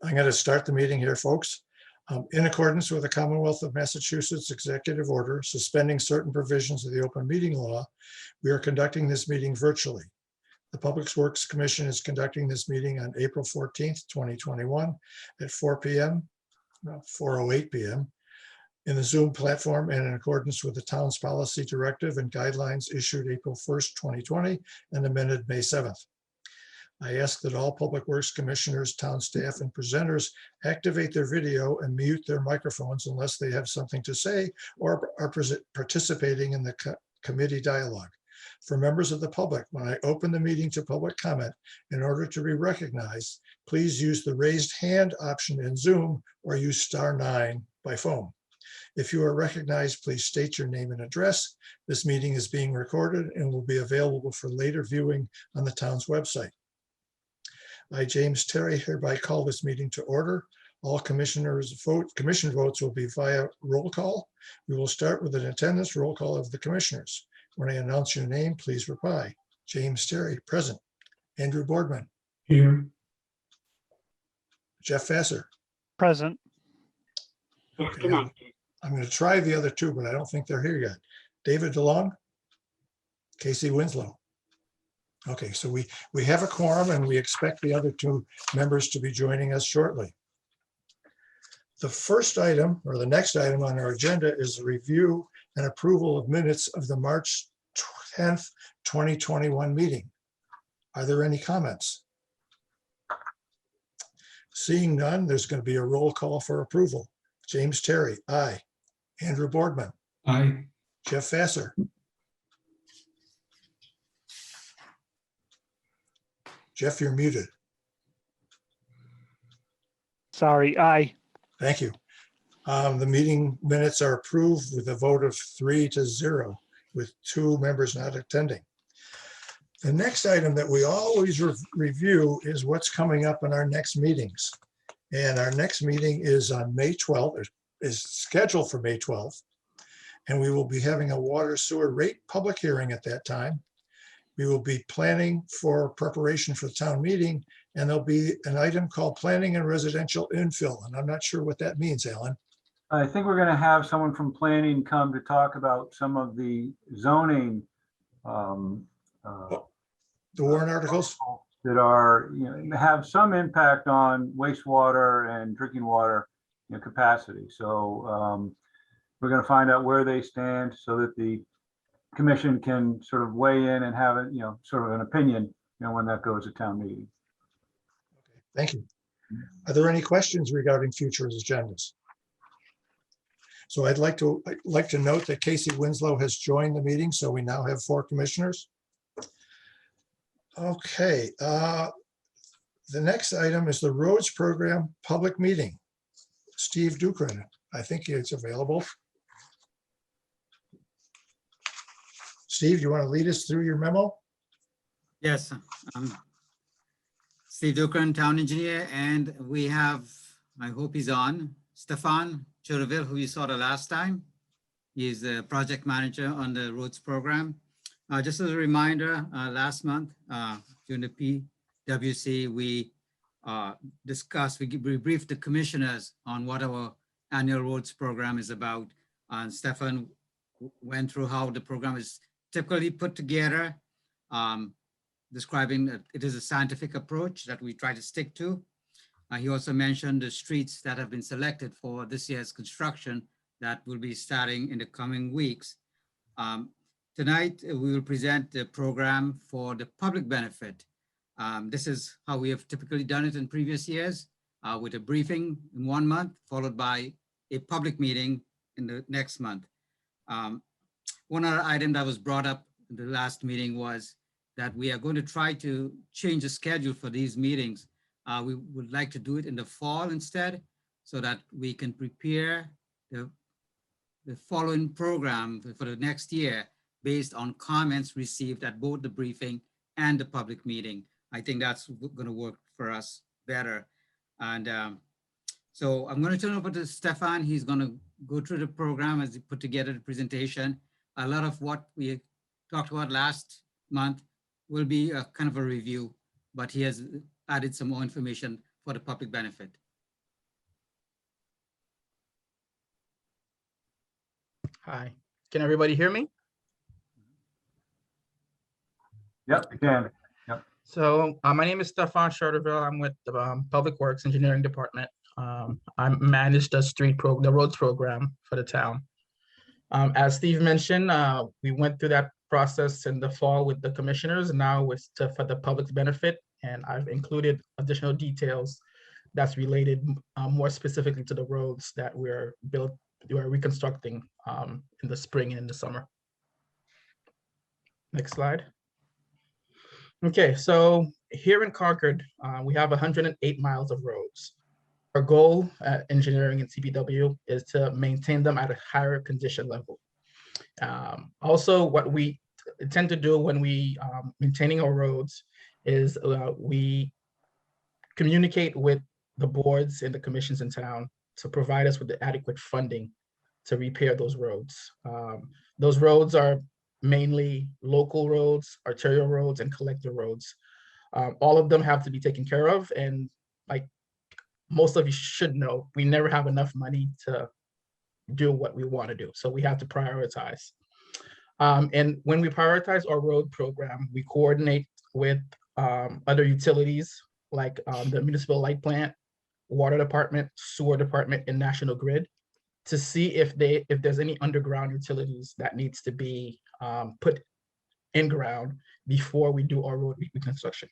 I'm going to start the meeting here, folks. In accordance with the Commonwealth of Massachusetts Executive Order suspending certain provisions of the open meeting law, we are conducting this meeting virtually. The Public Works Commission is conducting this meeting on April 14th, 2021 at 4 p.m., 4:08 p.m. in the Zoom platform and in accordance with the town's policy directive and guidelines issued April 1st, 2020 and amended May 7th. I ask that all Public Works Commissioners, town staff, and presenters activate their video and mute their microphones unless they have something to say or are participating in the committee dialogue. For members of the public, when I open the meeting to public comment, in order to be recognized, please use the raised hand option in Zoom or use *9 by phone. If you are recognized, please state your name and address. This meeting is being recorded and will be available for later viewing on the town's website. I, James Terry, hereby call this meeting to order. All commission votes will be via roll call. We will start with an attendance roll call of the commissioners. When I announce your name, please reply. James Terry, present. Andrew Boardman. Here. Jeff Vassar. Present. Okay, I'm going to try the other two, but I don't think they're here yet. David DeLong. Casey Winslow. Okay, so we have a quorum and we expect the other two members to be joining us shortly. The first item, or the next item on our agenda, is a review and approval of minutes of the March 10th, 2021 meeting. Are there any comments? Seeing none, there's going to be a roll call for approval. James Terry, aye. Andrew Boardman. Aye. Jeff Vassar. Jeff, you're muted. Sorry, aye. Thank you. The meeting minutes are approved with a vote of 3-0, with 2 members not attending. The next item that we always review is what's coming up in our next meetings. And our next meeting is on May 12th, is scheduled for May 12th. And we will be having a water sewer rate public hearing at that time. We will be planning for preparation for the town meeting, and there'll be an item called planning and residential infill. And I'm not sure what that means, Alan. I think we're going to have someone from planning come to talk about some of the zoning The warrant articles that are, have some impact on wastewater and drinking water capacity. So we're going to find out where they stand so that the commission can sort of weigh in and have it, sort of an opinion, when that goes to town meeting. Okay, thank you. Are there any questions regarding future agendas? So I'd like to note that Casey Winslow has joined the meeting, so we now have 4 commissioners. Okay, the next item is the roads program public meeting. Steve Dukran, I think it's available. Steve, you want to lead us through your memo? Yes, Steve Dukran, town engineer, and we have, I hope he's on, Stefan Churville, who you saw the last time. He's the project manager on the roads program. Just as a reminder, last month during the PWC, we briefed the commissioners on what our annual roads program is about. And Stefan went through how the program is typically put together, describing that it is a scientific approach that we try to stick to. He also mentioned the streets that have been selected for this year's construction that will be starting in the coming weeks. Tonight, we will present the program for the public benefit. This is how we have typically done it in previous years, with a briefing in 1 month, followed by a public meeting in the next month. One other item that was brought up in the last meeting was that we are going to try to change the schedule for these meetings. We would like to do it in the fall instead, so that we can prepare the following program for the next year based on comments received at both the briefing and the public meeting. I think that's going to work for us better. And so I'm going to turn over to Stefan. He's going to go through the program as he put together the presentation. A lot of what we talked about last month will be a kind of a review, but he has added some more information for the public benefit. Hi, can everybody hear me? Yep, you can. So my name is Stefan Schroederville. I'm with the Public Works Engineering Department. I manage the roads program for the town. As Steve mentioned, we went through that process in the fall with the commissioners. Now it's for the public's benefit, and I've included additional details that's related more specifically to the roads that we're reconstructing in the spring and in the summer. Next slide. Okay, so here in Concord, we have 108 miles of roads. Our goal at engineering and CPW is to maintain them at a higher condition level. Also, what we tend to do when we maintaining our roads is we communicate with the boards and the commissions in town to provide us with the adequate funding to repair those roads. Those roads are mainly local roads, arterial roads, and collector roads. All of them have to be taken care of, and like most of you should know, we never have enough money to do what we want to do, so we have to prioritize. And when we prioritize our road program, we coordinate with other utilities like the municipal light plant, water department, sewer department, and National Grid to see if there's any underground utilities that needs to be put in ground before we do our road reconstruction.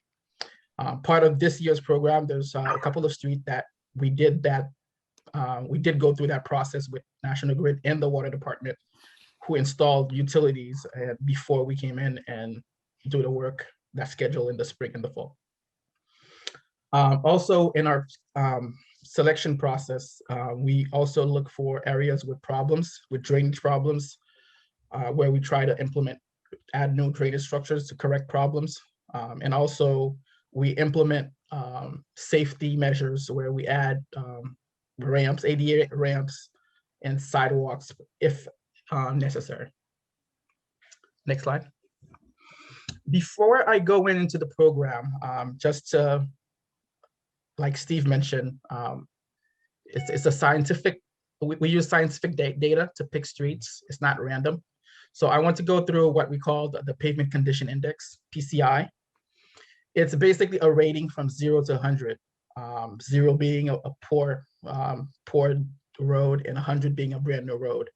Part of this year's program, there's a couple of streets that we did go through that process with National Grid and the water department, who installed utilities before we came in and do the work that's scheduled in the spring and the fall. Also in our selection process, we also look for areas with drainage problems, where we try to add new drainage structures to correct problems. And also we implement safety measures where we add ramps, ADA ramps, and sidewalks if necessary. Next slide. Before I go into the program, just to, like Steve mentioned, it's a scientific, we use scientific data to pick streets. It's not random. So I want to go through what we call the Pavement Condition Index, PCI. It's basically a rating from 0 to 100, 0 being a poor road and 100 being a brand new road.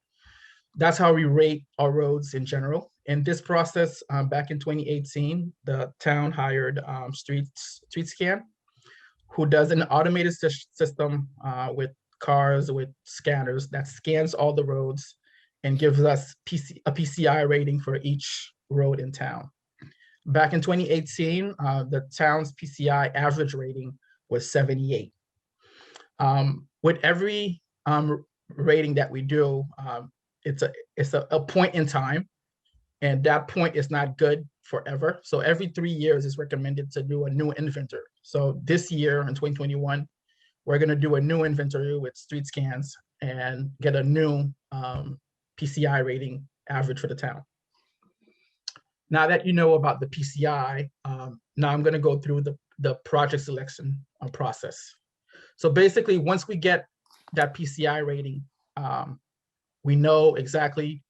That's how we rate our roads in general. In this process, back in 2018, the town hired StreetScan, who does an automated system with cars, with scanners that scans all the roads and gives us a PCI rating for each road in town. Back in 2018, the town's PCI average rating was 78. With every rating that we do, it's a point in time, and that point is not good forever. So every 3 years is recommended to do a new inventory. So this year in 2021, we're going to do a new inventory with StreetScans and get a new PCI rating average for the town. Now that you know about the PCI, now I'm going to go through the project selection process. So basically, once we get that PCI rating, we know exactly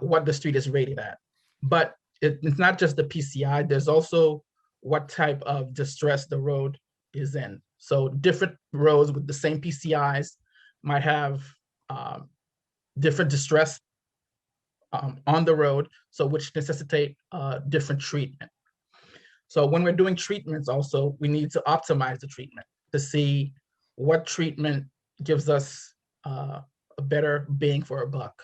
what the street is rated at. But it's not just the PCI, there's also what type of distress the road is in. So different roads with the same PCIs might have different distress on the road, so which necessitate different treatment. So when we're doing treatments also, we need to optimize the treatment to see what treatment gives us a better bang for our buck.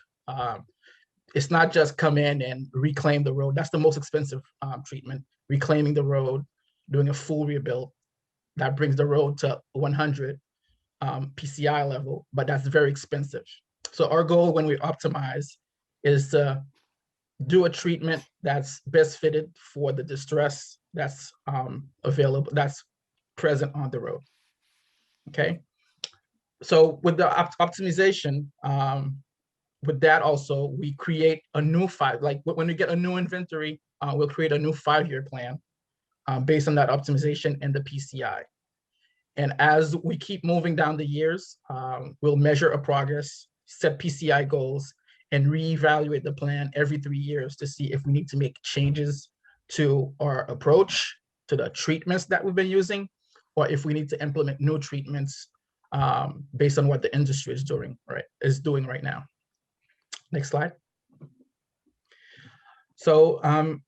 It's not just come in and reclaim the road. That's the most expensive treatment, reclaiming the road, doing a full rebuild. That brings the road to 100 PCI level, but that's very expensive. So our goal when we optimize is to do a treatment that's best fitted for the distress that's available, that's present on the road. Okay. So with the optimization, with that also, we create a new when we get a new inventory, we'll create a new 5-year plan based on that optimization and the PCI. And as we keep moving down the years, we'll measure our progress, set PCI goals, and reevaluate the plan every 3 years to see if we need to make changes to our approach, to the treatments that we've been using, or if we need to implement new treatments based on what the industry is doing right now. Next slide. So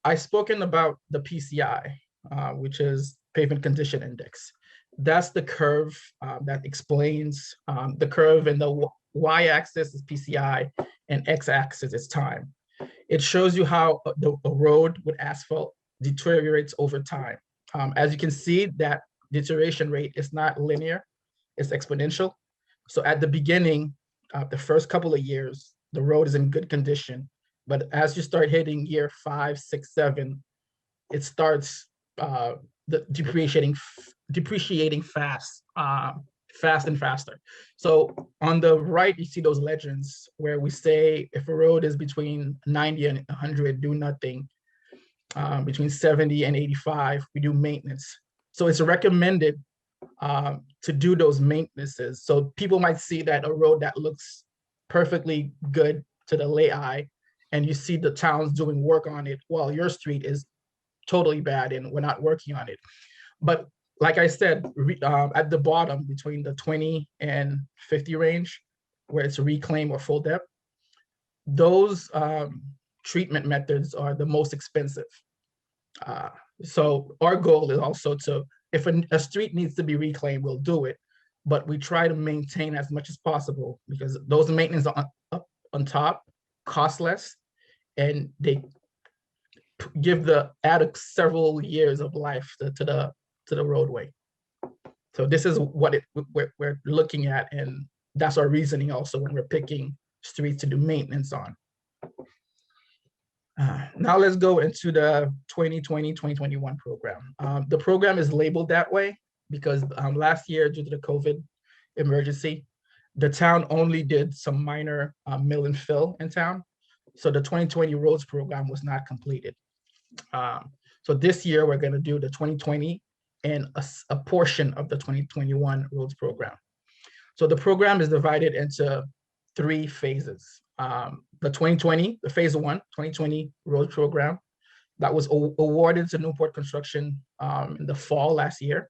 I've spoken about the PCI, which is pavement condition index. That's the curve that explains the curve, and the y-axis is PCI and x-axis is time. It shows you how a road with asphalt deteriorates over time. As you can see, that deterioration rate is not linear, it's exponential. So at the beginning, the first couple of years, the road is in good condition. But as you start hitting year 5, 6, 7, it starts depreciating fast and faster. So on the right, you see those legends where we say if a road is between 90 and 100, do nothing. Between 70 and 85, we do maintenance. So it's recommended to do those maintenances. So people might see that a road that looks perfectly good to the lay eye, and you see the towns doing work on it while your street is totally bad and we're not working on it. But like I said, at the bottom between the 20 and 50 range, where it's reclaim or full depth, those treatment methods are the most expensive. So our goal is also to, if a street needs to be reclaimed, we'll do it, but we try to maintain as much as possible, because those maintenance up on top cost less, and they add several years of life to the roadway. So this is what we're looking at, and that's our reasoning also when we're picking streets to do maintenance on. Now let's go into the 2020-2021 program. The program is labeled that way because last year, due to the COVID emergency, the town only did some minor mill and fill in town. So the 2020 roads program was not completed. So this year, we're going to do the 2020 and a portion of the 2021 roads program. So the program is divided into 3 phases. The 2020, the phase 1, 2020 road program that was awarded to Newport Construction in the fall last year.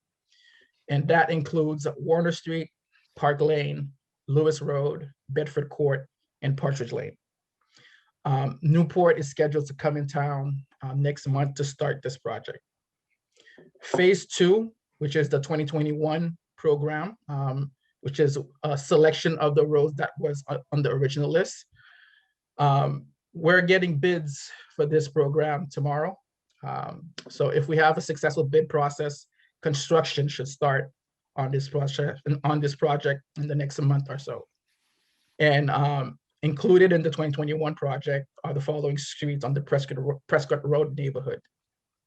And that includes Warner Street, Park Lane, Lewis Road, Bedford Court, and Partridge Lane. Newport is scheduled to come in town next month to start this project. Phase 2, which is the 2021 program, which is a selection of the roads that was on the original list. We're getting bids for this program tomorrow. So if we have a successful bid process, construction should start on this project in the next month or so. And included in the 2021 project are the following streets on the Prescott Road neighborhood: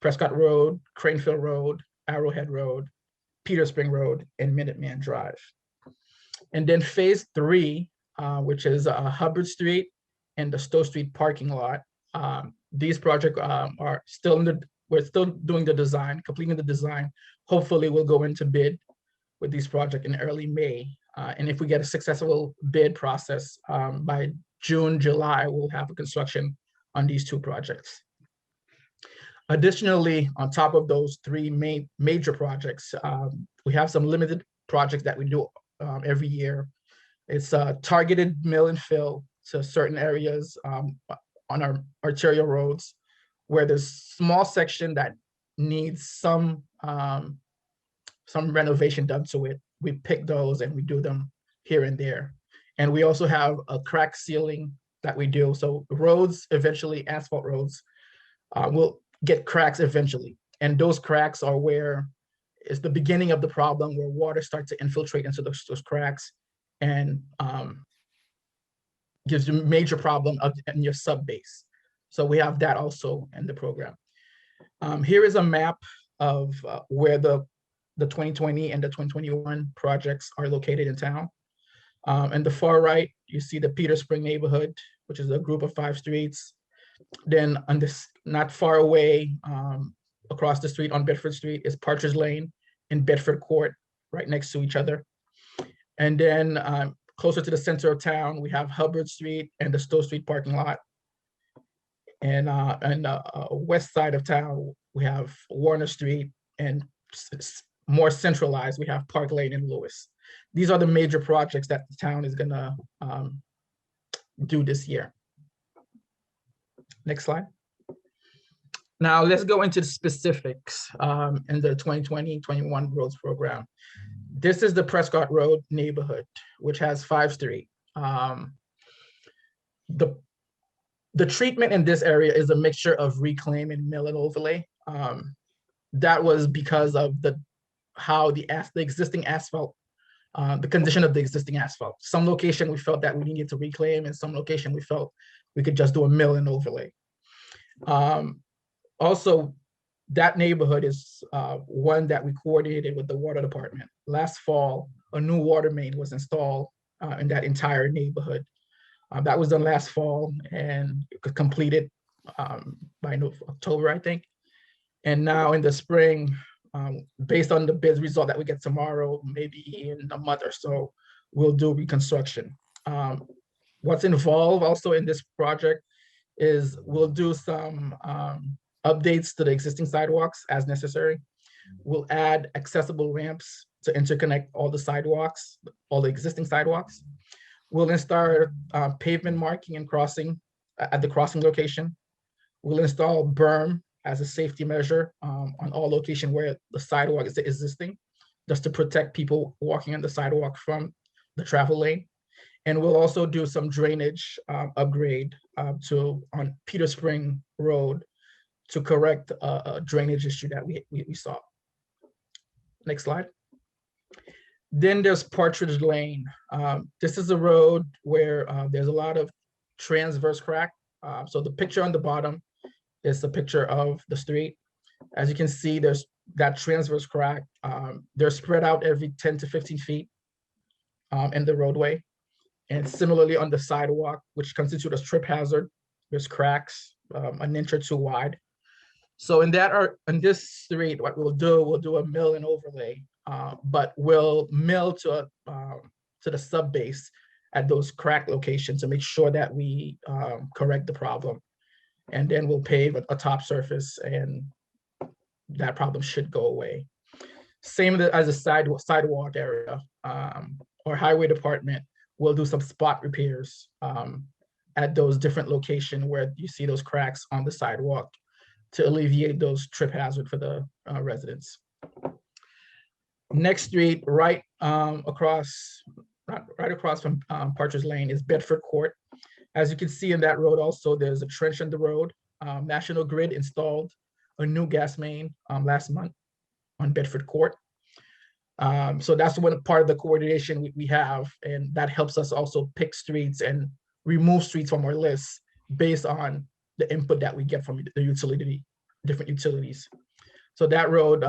Prescott Road, Cranefield Road, Arrowhead Road, Peter Spring Road, and Minuteman Drive. And then phase 3, which is Hubbard Street and the Stowe Street parking lot. These projects are still we're still doing the design, completing the design. Hopefully we'll go into bid with these projects in early May. And if we get a successful bid process by June, July, we'll have a construction on these 2 projects. Additionally, on top of those 3 major projects, we have some limited projects that we do every year. It's targeted mill and fill to certain areas on our arterial roads where there's small section that needs some renovation done to it. We pick those and we do them here and there. And we also have a crack sealing that we do. So roads, eventually asphalt roads, will get cracks eventually. And those cracks are where it's the beginning of the problem, where water starts to infiltrate into those cracks and gives you a major problem in your sub base. So we have that also in the program. Here is a map of where the 2020 and the 2021 projects are located in town. In the far right, you see the Peter Spring neighborhood, which is a group of 5 streets. Then on this, not far away, across the street on Bedford Street is Partridge Lane and Bedford Court, right next to each other. And then closer to the center of town, we have Hubbard Street and the Stowe Street parking lot. And west side of town, we have Warner Street, and more centralized, we have Park Lane and Lewis. These are the major projects that the town is gonna do this year. Next slide. Now let's go into the specifics in the 2020-21 roads program. This is the Prescott Road neighborhood, which has 5 streets. The treatment in this area is a mixture of reclaim and mill and overlay. That was because of how the existing asphalt, the condition of the existing asphalt. Some location we felt that we needed to reclaim, and some location we felt we could just do a mill and overlay. Also, that neighborhood is one that we coordinated with the water department. Last fall, a new water main was installed in that entire neighborhood. That was done last fall and completed by October, I think. And now in the spring, based on the bid result that we get tomorrow, maybe in a month or so, we'll do reconstruction. What's involved also in this project is we'll do some updates to the existing sidewalks as necessary. We'll add accessible ramps to interconnect all the sidewalks, all the existing sidewalks. We'll install pavement marking and crossing at the crossing location. We'll install berm as a safety measure on all location where the sidewalk is existing, just to protect people walking on the sidewalk from the travel lane. And we'll also do some drainage upgrade on Peter Spring Road to correct a drainage issue that we saw. Next slide. Then there's Partridge Lane. This is a road where there's a lot of transverse crack. So the picture on the bottom is a picture of the street. As you can see, there's that transverse crack. They're spread out every 10 to 15 feet in the roadway. And similarly on the sidewalk, which constitute a trip hazard, there's cracks an inch or 2 wide. So in this street, what we'll do a mill and overlay, but we'll mill to the sub base at those crack locations to make sure that we correct the problem. And then we'll pave a top surface, and that problem should go away. Same as a sidewalk area. Our highway department will do some spot repairs at those different locations where you see those cracks on the sidewalk to alleviate those trip hazard for the residents. Next street, right across from Partridge Lane is Bedford Court. As you can see in that road also, there's a trench in the road. National Grid installed a new gas main last month on Bedford Court. So that's one part of the coordination we have, and that helps us also pick streets and remove streets from our list based on the input that we get from the different utilities. So that road,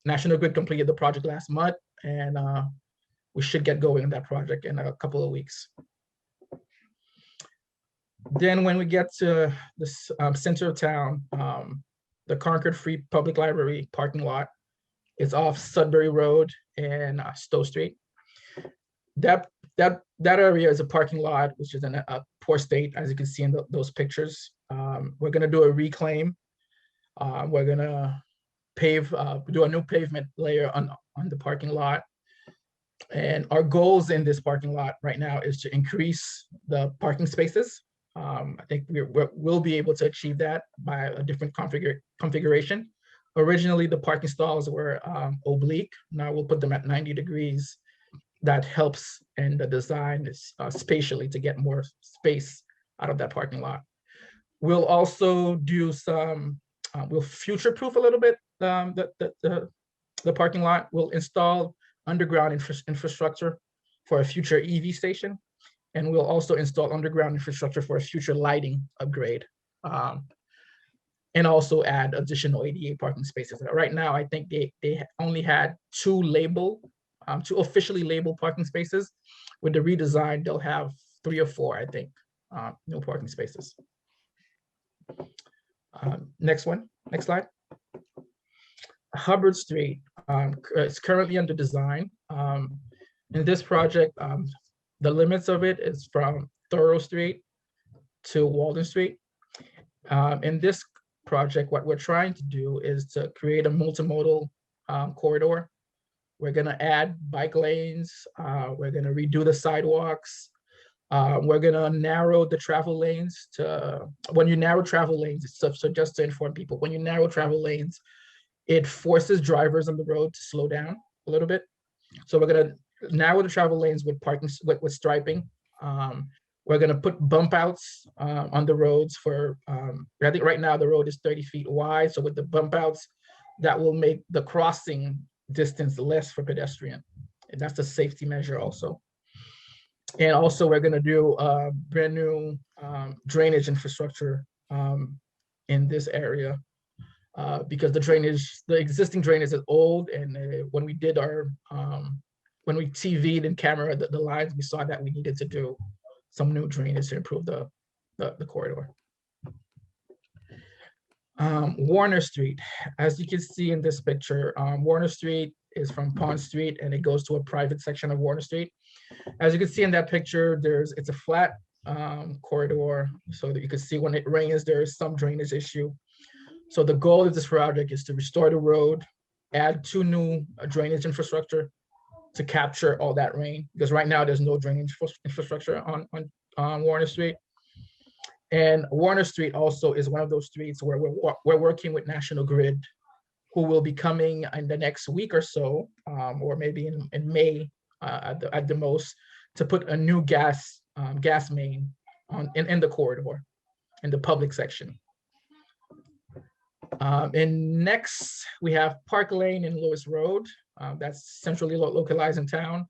National Grid completed the project last month, and we should get going in that project in a couple of weeks. Then when we get to this center of town, the Concord Free Public Library parking lot is off Sudbury Road and Stowe Street. That area is a parking lot which is in a poor state, as you can see in those pictures. We're gonna do a reclaim. We're gonna do a new pavement layer on the parking lot. And our goals in this parking lot right now is to increase the parking spaces. I think we'll be able to achieve that by a different configuration. Originally, the parking stalls were oblique. Now we'll put them at 90 degrees. That helps in the design spatially to get more space out of that parking lot. We'll also do some, we'll future-proof a little bit the parking lot. We'll install underground infrastructure for a future EV station. And we'll also install underground infrastructure for a future lighting upgrade. And also add additional ADA parking spaces. Right now, I think they only had two officially labeled parking spaces. With the redesign, they'll have 3 or 4, I think, no parking spaces. Next slide. Hubbard Street is currently under design. In this project, the limits of it is from Thorough Street to Walden Street. In this project, what we're trying to do is to create a multimodal corridor. We're gonna add bike lanes. We're gonna redo the sidewalks. We're gonna narrow the travel lanes to, when you narrow travel lanes, so just to inform people, when you narrow travel lanes, it forces drivers on the road to slow down a little bit. So we're gonna narrow the travel lanes with parking, with striping. We're gonna put bump outs on the roads for, I think right now the road is 30 feet wide. So with the bump outs, that will make the crossing distance less for pedestrian. And that's a safety measure also. And also we're gonna do a brand new drainage infrastructure in this area because the existing drainage is old. And when we did our, when we TV'd and camera the lines, we saw that we needed to do some new drainage to improve the corridor. Warner Street, as you can see in this picture, Warner Street is from Pond Street and it goes to a private section of Warner Street. As you can see in that picture, it's a flat corridor, so that you can see when it rains, there is some drainage issue. So the goal of this project is to restore the road, add 2 new drainage infrastructure to capture all that rain, because right now there's no drainage infrastructure on Warner Street. And Warner Street also is one of those streets where we're working with National Grid, who will be coming in the next week or so, or maybe in May at the most, to put a new gas main in the corridor, in the public section. And next, we have Park Lane and Lewis Road. That's centrally localized in town.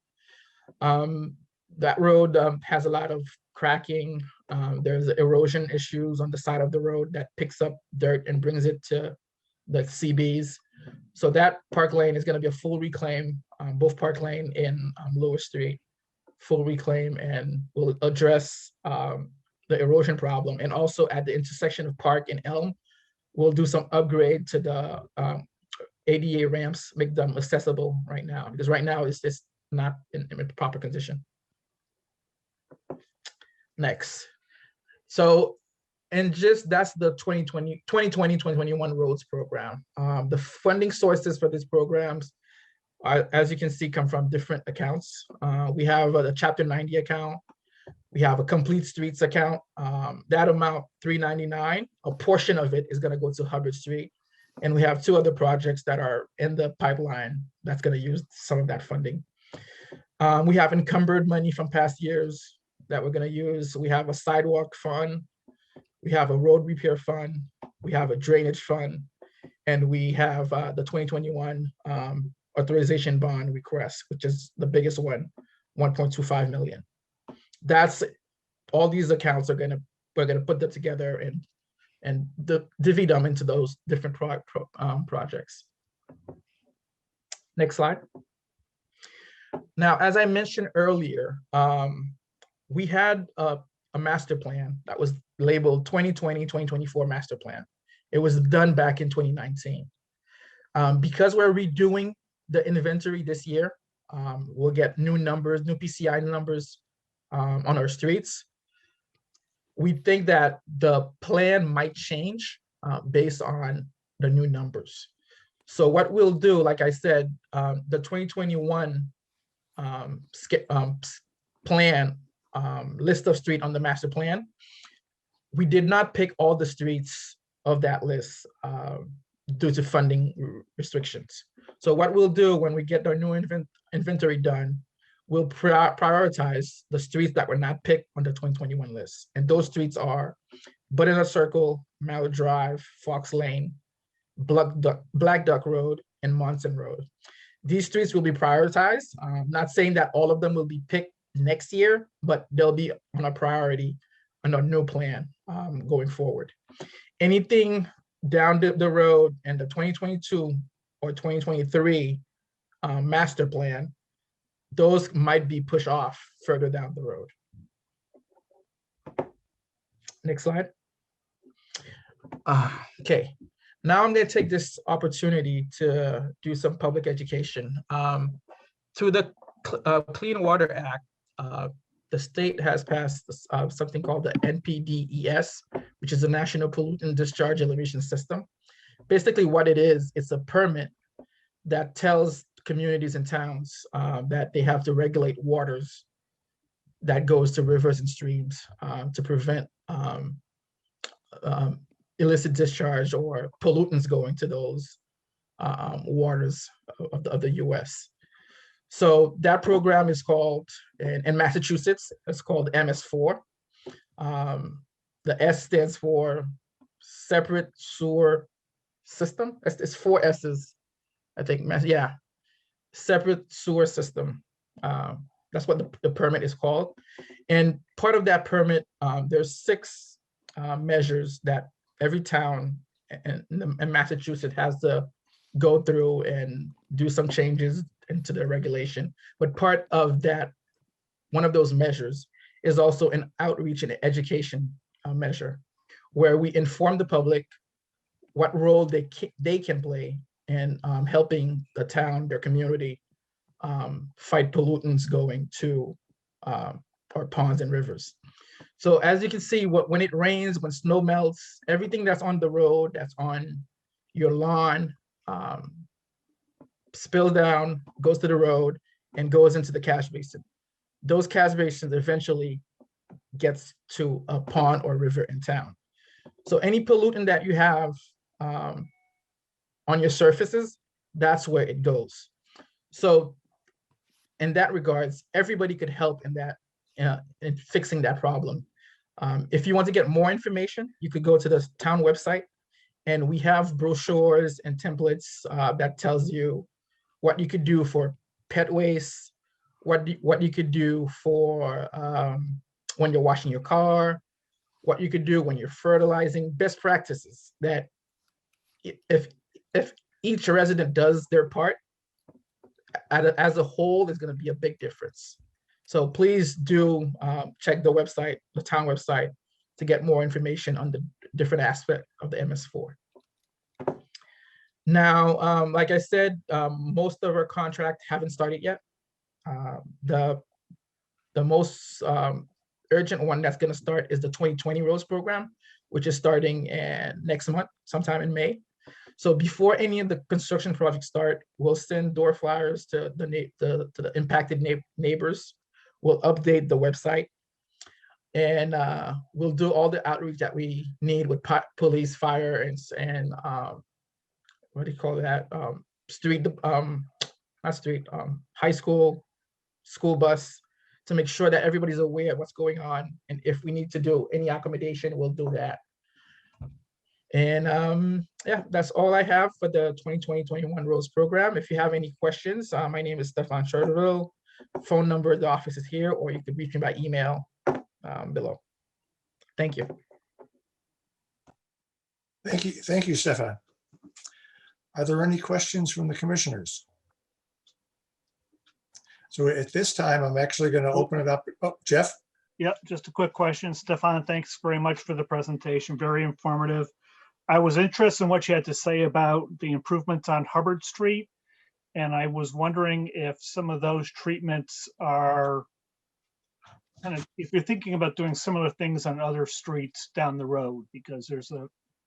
That road has a lot of cracking. There's erosion issues on the side of the road that picks up dirt and brings it to the CBs. So that Park Lane is going to be a full reclaim, both Park Lane and Lewis Street, full reclaim, and will address the erosion problem. And also at the intersection of Park and Elm, we'll do some upgrade to the ADA ramps, make them accessible right now, because right now it's just not in proper condition. Next. So, and that's the 2020-2021 roads program. The funding sources for these programs, as you can see, come from different accounts. We have a Chapter 90 account. We have a Complete Streets account. That amount, $399, a portion of it is going to go to Hubbard Street. And we have 2 other projects that are in the pipeline that's going to use some of that funding. We have encumbered money from past years that we're going to use. We have a sidewalk fund. We have a road repair fund. We have a drainage fund. And we have the 2021 authorization bond request, which is the biggest one, 1.25 million. That's all these accounts we're going to put them together and divvy them into those different projects. Next slide. Now, as I mentioned earlier, we had a master plan that was labeled 2020-2024 master plan. It was done back in 2019. Because we're redoing the inventory this year, we'll get new numbers, new PCI numbers on our streets. We think that the plan might change based on the new numbers. So what we'll do, like I said, the 2021 plan, list of street on the master plan, we did not pick all the streets of that list due to funding restrictions. So what we'll do when we get our new inventory done, we'll prioritize the streets that were not picked on the 2021 list. And those streets are Butternut Circle, Mallard Drive, Fox Lane, Black Duck Road, and Monson Road. These streets will be prioritized. Not saying that all of them will be picked next year, but they'll be on a priority on our new plan going forward. Anything down the road in the 2022 or 2023 master plan, those might be pushed off further down the road. Next slide. Okay, now I'm going to take this opportunity to do some public education. Through the Clean Water Act, the state has passed something called the NPDES, which is the National Pollutant Discharge Elimination System. Basically what it is, it's a permit that tells communities and towns that they have to regulate waters that goes to rivers and streams to prevent illicit discharge or pollutants going to those waters of the US. So that program is called, in Massachusetts, it's called MS4. The S stands for Separate Sewer System. It's 4 S's, I think, yeah. Separate Sewer System. That's what the permit is called. And part of that permit, there's 6 measures that every town in Massachusetts has to go through and do some changes into the regulation. But part of that, one of those measures is also an outreach and education measure, where we inform the public what role they can play in helping the town, their community, fight pollutants going to our ponds and rivers. So as you can see, when it rains, when snow melts, everything that's on the road, that's on your lawn, spills down, goes to the road, and goes into the catch basin. Those catch basins eventually gets to a pond or river in town. So any pollutant that you have on your surfaces, that's where it goes. So in that regards, everybody could help in that, in fixing that problem. If you want to get more information, you could go to the town website, and we have brochures and templates that tells you what you could do for pet waste, what you could do for when you're washing your car, what you could do when you're fertilizing, best practices that if each resident does their part, as a whole, there's going to be a big difference. So please do check the website, the town website, to get more information on the different aspects of the MS4. Now, like I said, most of our contracts haven't started yet. The most urgent one that's going to start is the 2020 roads program, which is starting next month, sometime in May. So before any of the construction projects start, we'll send door flyers to the impacted neighbors. We'll update the website, and we'll do all the outreach that we need with police, fire, and what do you call that? High school, school bus, to make sure that everybody's aware of what's going on. And if we need to do any accommodation, we'll do that. And yeah, that's all I have for the 2020-21 roads program. If you have any questions, my name is Stefan Charterville. Phone number of the office is here, or you could reach me by email below. Thank you. Thank you, Stefan. Are there any questions from the commissioners? So at this time, I'm actually going to open it up. Oh, Jeff? Yep, just a quick question. Stefan, thanks very much for the presentation. Very informative. I was interested in what you had to say about the improvements on Hubbard Street. And I was wondering if some of those treatments are kind of, if you're thinking about doing similar things on other streets down the road, because there's a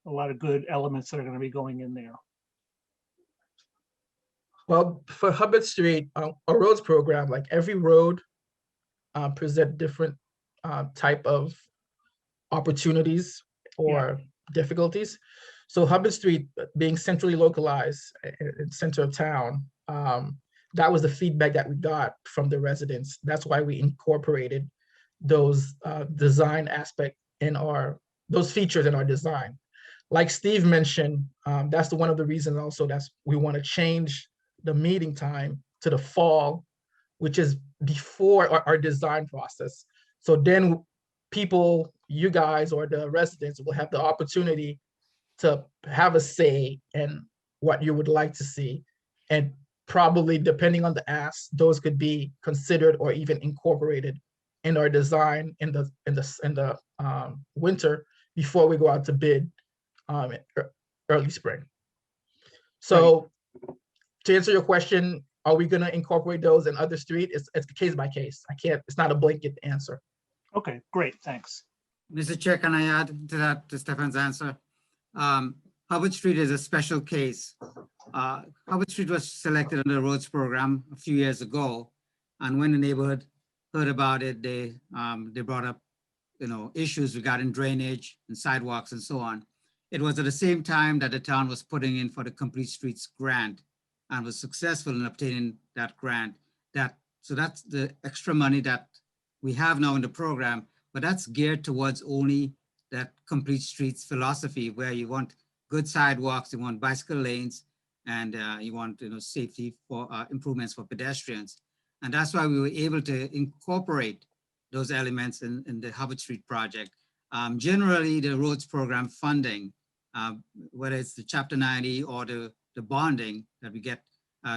lot of good elements that are going to be going in there. Well, for Hubbard Street, a roads program, like every road present different type of opportunities or difficulties. So Hubbard Street being centrally localized in center of town, that was the feedback that we got from the residents. That's why we incorporated those design aspect in those features in our design. Like Steve mentioned, that's one of the reasons also that's we want to change the meeting time to the fall, which is before our design process. So then people, you guys or the residents will have the opportunity to have a say in what you would like to see. And probably depending on the ask, those could be considered or even incorporated in our design in the winter before we go out to bid early spring. So to answer your question, are we gonna incorporate those in other street? It's case by case. It's not a blanket answer. Okay, great, thanks. Mr. Chair, can I add to that, to Stefan's answer? Hubbard Street is a special case. Hubbard Street was selected under the roads program a few years ago. And when the neighborhood heard about it, they brought up, issues regarding drainage and sidewalks and so on. It was at the same time that the town was putting in for the Complete Streets grant and was successful in obtaining that grant. So that's the extra money that we have now in the program, but that's geared towards only that Complete Streets philosophy, where you want good sidewalks, you want bicycle lanes, and you want safety for improvements for pedestrians. And that's why we were able to incorporate those elements in the Hubbard Street project. Generally, the roads program funding, whether it's the Chapter 90 or the bonding that we get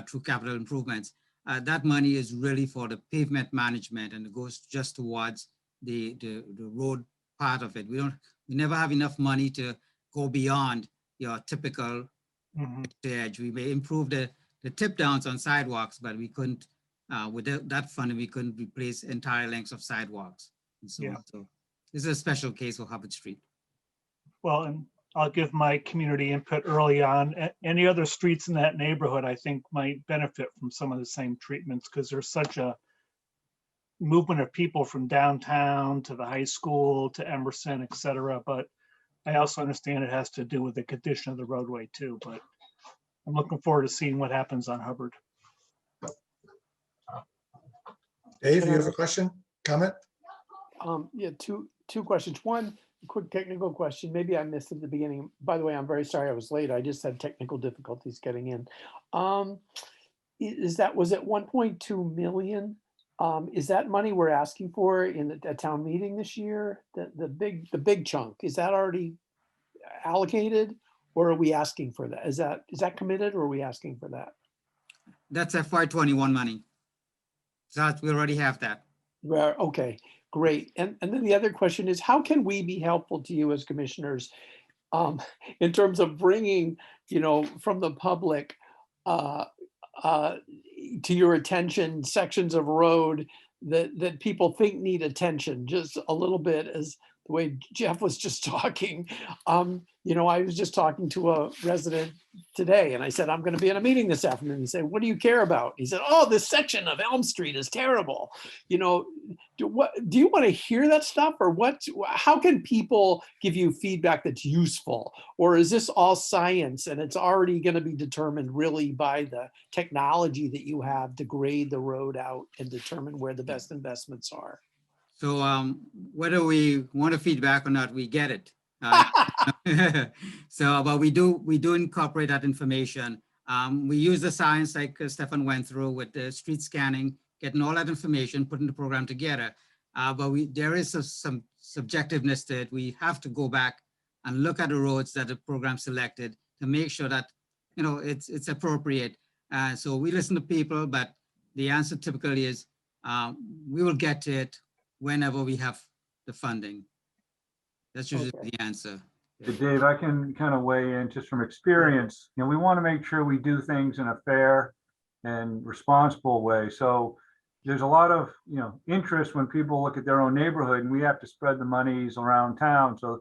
through capital improvements, that money is really for the pavement management, and it goes just towards the road part of it. We never have enough money to go beyond your typical edge. We may improve the tip downs on sidewalks, but we couldn't, with that funding, we couldn't replace entire lengths of sidewalks. And so, so this is a special case for Hubbard Street. Well, and I'll give my community input early on. Any other streets in that neighborhood, I think, might benefit from some of the same treatments, because there's such a movement of people from downtown to the high school to Emerson, et cetera. But I also understand it has to do with the condition of the roadway too. But I'm looking forward to seeing what happens on Hubbard. Dave, you have a question, comment? Yeah, two questions. One, quick technical question. Maybe I missed at the beginning. By the way, I'm very sorry I was late. I just had technical difficulties getting in. Was it 1.2 million? Is that money we're asking for in the town meeting this year? The big chunk, is that already allocated, or are we asking for that? Is that committed, or are we asking for that? That's FY21 money. So we already have that. Well, okay, great. And then the other question is, how can we be helpful to you as commissioners in terms of bringing, from the public to your attention sections of road that people think need attention, just a little bit, as the way Jeff was just talking. I was just talking to a resident today, and I said, I'm going to be in a meeting this afternoon. He said, what do you care about? He said, oh, this section of Elm Street is terrible. Do you want to hear that stuff, or how can people give you feedback that's useful? Or is this all science and it's already going to be determined really by the technology that you have to grade the road out and determine where the best investments are? So whether we want a feedback or not, we get it. So, but we do incorporate that information. We use the science like Stefan went through with the street scanning, getting all that information, putting the program together. But there is some subjectiveness to it. We have to go back and look at the roads that the program selected to make sure that it's appropriate. So we listen to people, but the answer typically is we will get to it whenever we have the funding. That's usually the answer. So Dave, I can kind of weigh in just from experience. We want to make sure we do things in a fair and responsible way. So there's a lot of interest when people look at their own neighborhood, and we have to spread the monies around town. So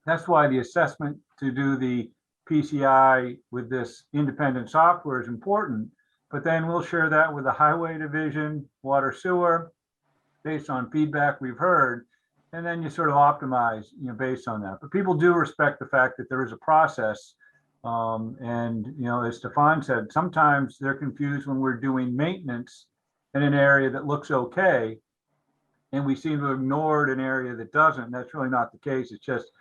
that's why the assessment to do the PCI with this independent software is important. But then we'll share that with the highway division, water sewer, based on feedback we've heard. And then you sort of optimize, based on that. But people do respect the fact that there is a process. As Stefan said, sometimes they're confused when we're doing maintenance in an area that looks okay, and we seem to have ignored an area that doesn't. That's really not the case. It's just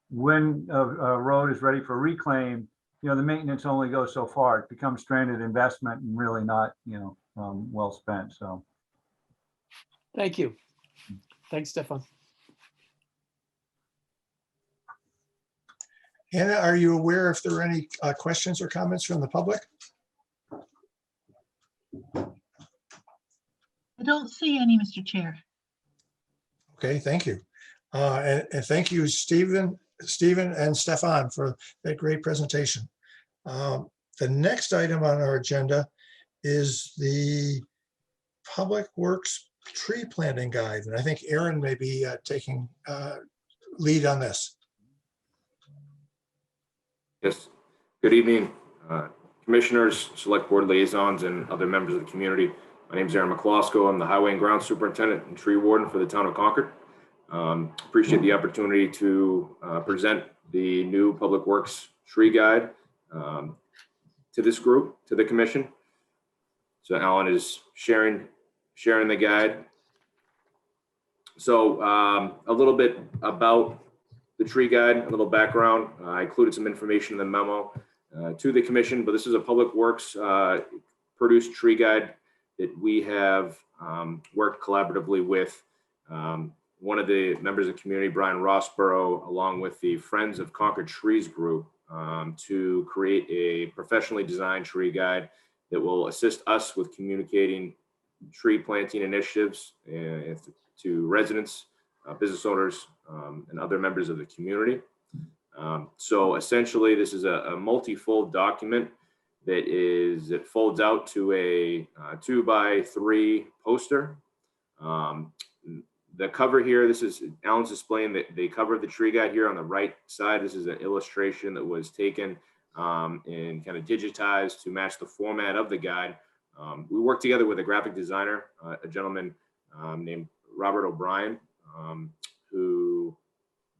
when a road is ready for reclaim, the maintenance only goes so far. It becomes stranded investment and really not, well spent. So. Thank you. Thanks, Stefan. Hannah, are you aware if there are any questions or comments from the public? I don't see any, Mr. Chair. Okay, thank you. And thank you, Stephen and Stefan, for that great presentation. The next item on our agenda is the Public Works Tree Planting Guide. And I think Aaron may be taking lead on this. Yes. Good evening, commissioners, select board liaisons, and other members of the community. My name is Aaron McCloskey. I'm the Highway and Ground Superintendent and Tree Warden for the town of Concord. Appreciate the opportunity to present the new Public Works Tree Guide to this group, to the commission. So Alan is sharing the guide. So a little bit about the tree guide, a little background. I included some information in the memo to the commission, but this is a Public Works produced tree guide that we have worked collaboratively with one of the members of the community, Brian Rossborough, along with the Friends of Concord Trees group to create a professionally designed tree guide that will assist us with communicating tree planting initiatives to residents, business owners, and other members of the community. So essentially, this is a multi-fold document that folds out to a 2x3 poster. The cover here, this is Alan's displaying the cover of the tree guide here on the right side. This is an illustration that was taken and kind of digitized to match the format of the guide. We worked together with a graphic designer, a gentleman named Robert O'Brien, who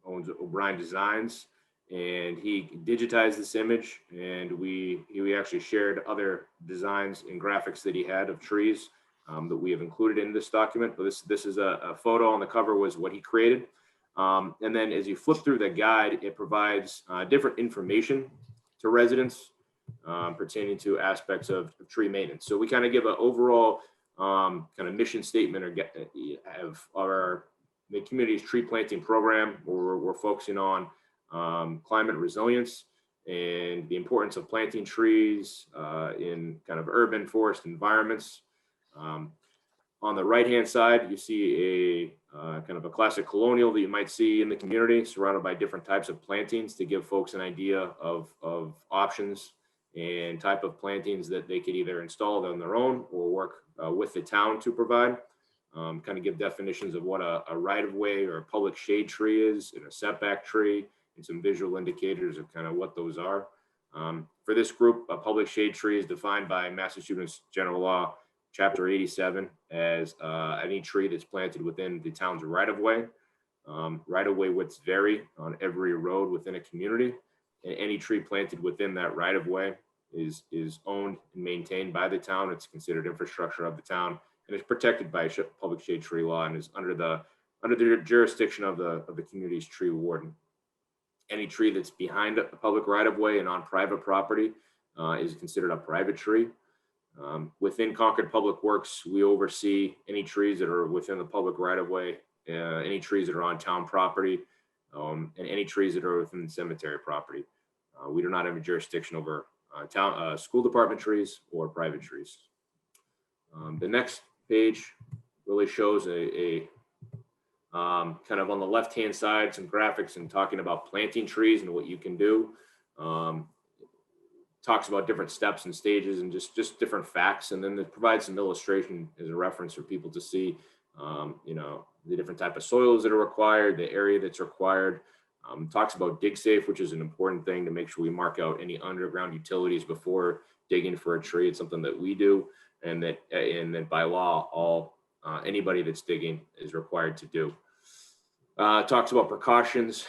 owns O'Brien Designs, and he digitized this image, and he actually shared other designs and graphics that he had of trees that we have included in this document. But this is a photo on the cover was what he created. And then as you flip through the guide, it provides different information to residents pertaining to aspects of tree maintenance. So we kind of give an overall kind of mission statement of the community's tree planting program, where we're focusing on climate resilience and the importance of planting trees in kind of urban forest environments. On the right-hand side, you see a kind of a classic colonial that you might see in the community, surrounded by different types of plantings to give folks an idea of options and type of plantings that they could either install on their own or work with the town to provide. Kind of give definitions of what a right-of-way or a public shade tree is, and a setback tree, and some visual indicators of kind of what those are. For this group, a public shade tree is defined by Massachusetts General Law, Chapter 87, as any tree that's planted within the town's right-of-way. Right-of-way widths vary on every road within a community, and any tree planted within that right-of-way is owned and maintained by the town. It's considered infrastructure of the town, and it's protected by public shade tree law and is under the jurisdiction of the community's tree warden. Any tree that's behind a public right-of-way and on private property is considered a private tree. Within Concord Public Works, we oversee any trees that are within the public right-of-way, any trees that are on town property, and any trees that are within the cemetery property. We do not have a jurisdiction over school department trees or private trees. The next page really shows a kind of on the left-hand side, some graphics and talking about planting trees and what you can do. Talks about different steps and stages and just different facts. And then it provides some illustration as a reference for people to see, the different type of soils that are required, the area that's required. Talks about dig safe, which is an important thing to make sure we mark out any underground utilities before digging for a tree. It's something that we do, and that by law, anybody that's digging is required to do. Talks about precautions,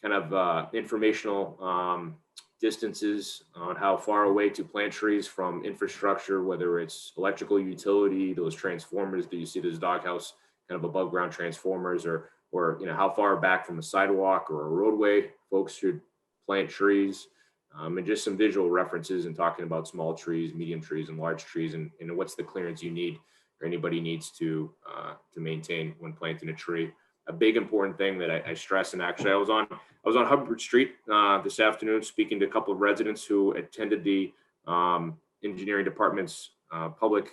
kind of informational distances on how far away to plant trees from infrastructure, whether it's electrical utility, those transformers that you see, those doghouse kind of above ground transformers, or how far back from a sidewalk or a roadway folks should plant trees, and just some visual references and talking about small trees, medium trees, and large trees, and what's the clearance you need or anybody needs to maintain when planting a tree. A big important thing that I stress, and actually I was on Hubbard Street this afternoon speaking to a couple of residents who attended the engineering department's public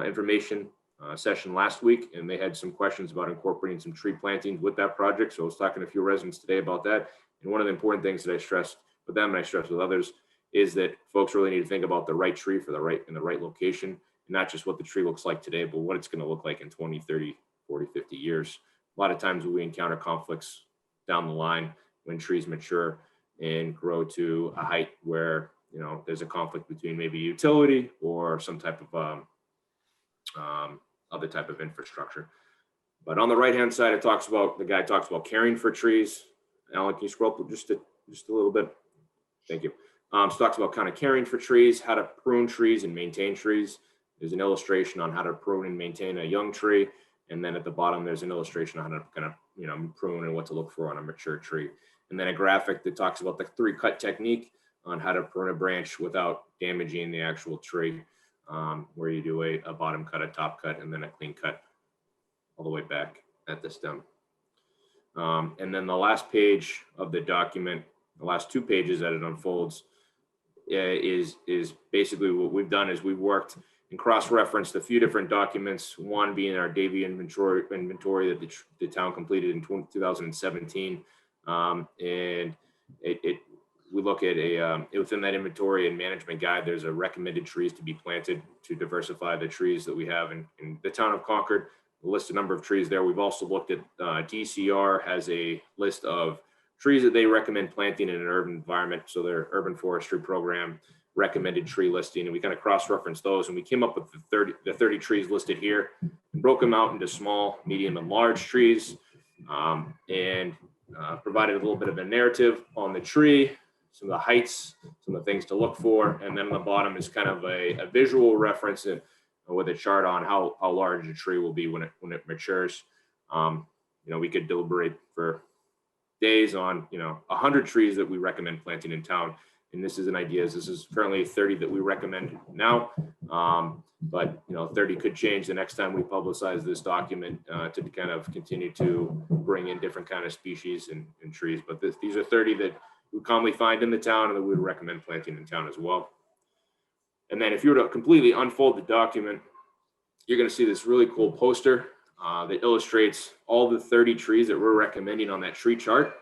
information session last week, and they had some questions about incorporating some tree plantings with that project. So I was talking to a few residents today about that. And one of the important things that I stressed with them and I stressed with others is that folks really need to think about the right tree for in the right location, and not just what the tree looks like today, but what it's going to look like in 20, 30, 40, 50 years. A lot of times we encounter conflicts down the line when trees mature and grow to a height where, you know, there's a conflict between maybe utility or some type of other type of infrastructure. But on the right-hand side, the guy talks about caring for trees. Alan, can you scroll up just a little bit? Thank you. So talks about kind of caring for trees, how to prune trees and maintain trees. There's an illustration on how to prune and maintain a young tree. And then at the bottom, there's an illustration on how to kind of, you know, prune and what to look for on a mature tree. And then a graphic that talks about the 3-cut technique on how to prune a branch without damaging the actual tree, where you do a bottom cut, a top cut, and then a clean cut all the way back at the stem. And then the last page of the document, the last 2 pages that it unfolds, is basically what we've done is we've worked and cross-referenced a few different documents, one being our Davy inventory that the town completed in 2017. And we look at within that inventory and management guide, there's a recommended trees to be planted to diversify the trees that we have in the town of Concord. List a number of trees there. We've also looked at DCR has a list of trees that they recommend planting in an urban environment. So their urban forestry program recommended tree listing, and we kind of cross-referenced those, and we came up with the 30 trees listed here and broke them out into small, medium, and large trees, and provided a little bit of a narrative on the tree, some of the heights, some of the things to look for, and then on the bottom is kind of a visual reference with a chart on how large a tree will be when it matures. You know, we could deliberate for days on, you know, 100 trees that we recommend planting in town. And this is an idea. This is currently 30 that we recommend now. But, you know, 30 could change the next time we publicize this document to kind of continue to bring in different kind of species and trees. But these are 30 that we commonly find in the town and that we would recommend planting in town as well. And then if you were to completely unfold the document, you're going to see this really cool poster that illustrates all the 30 trees that we're recommending on that tree chart.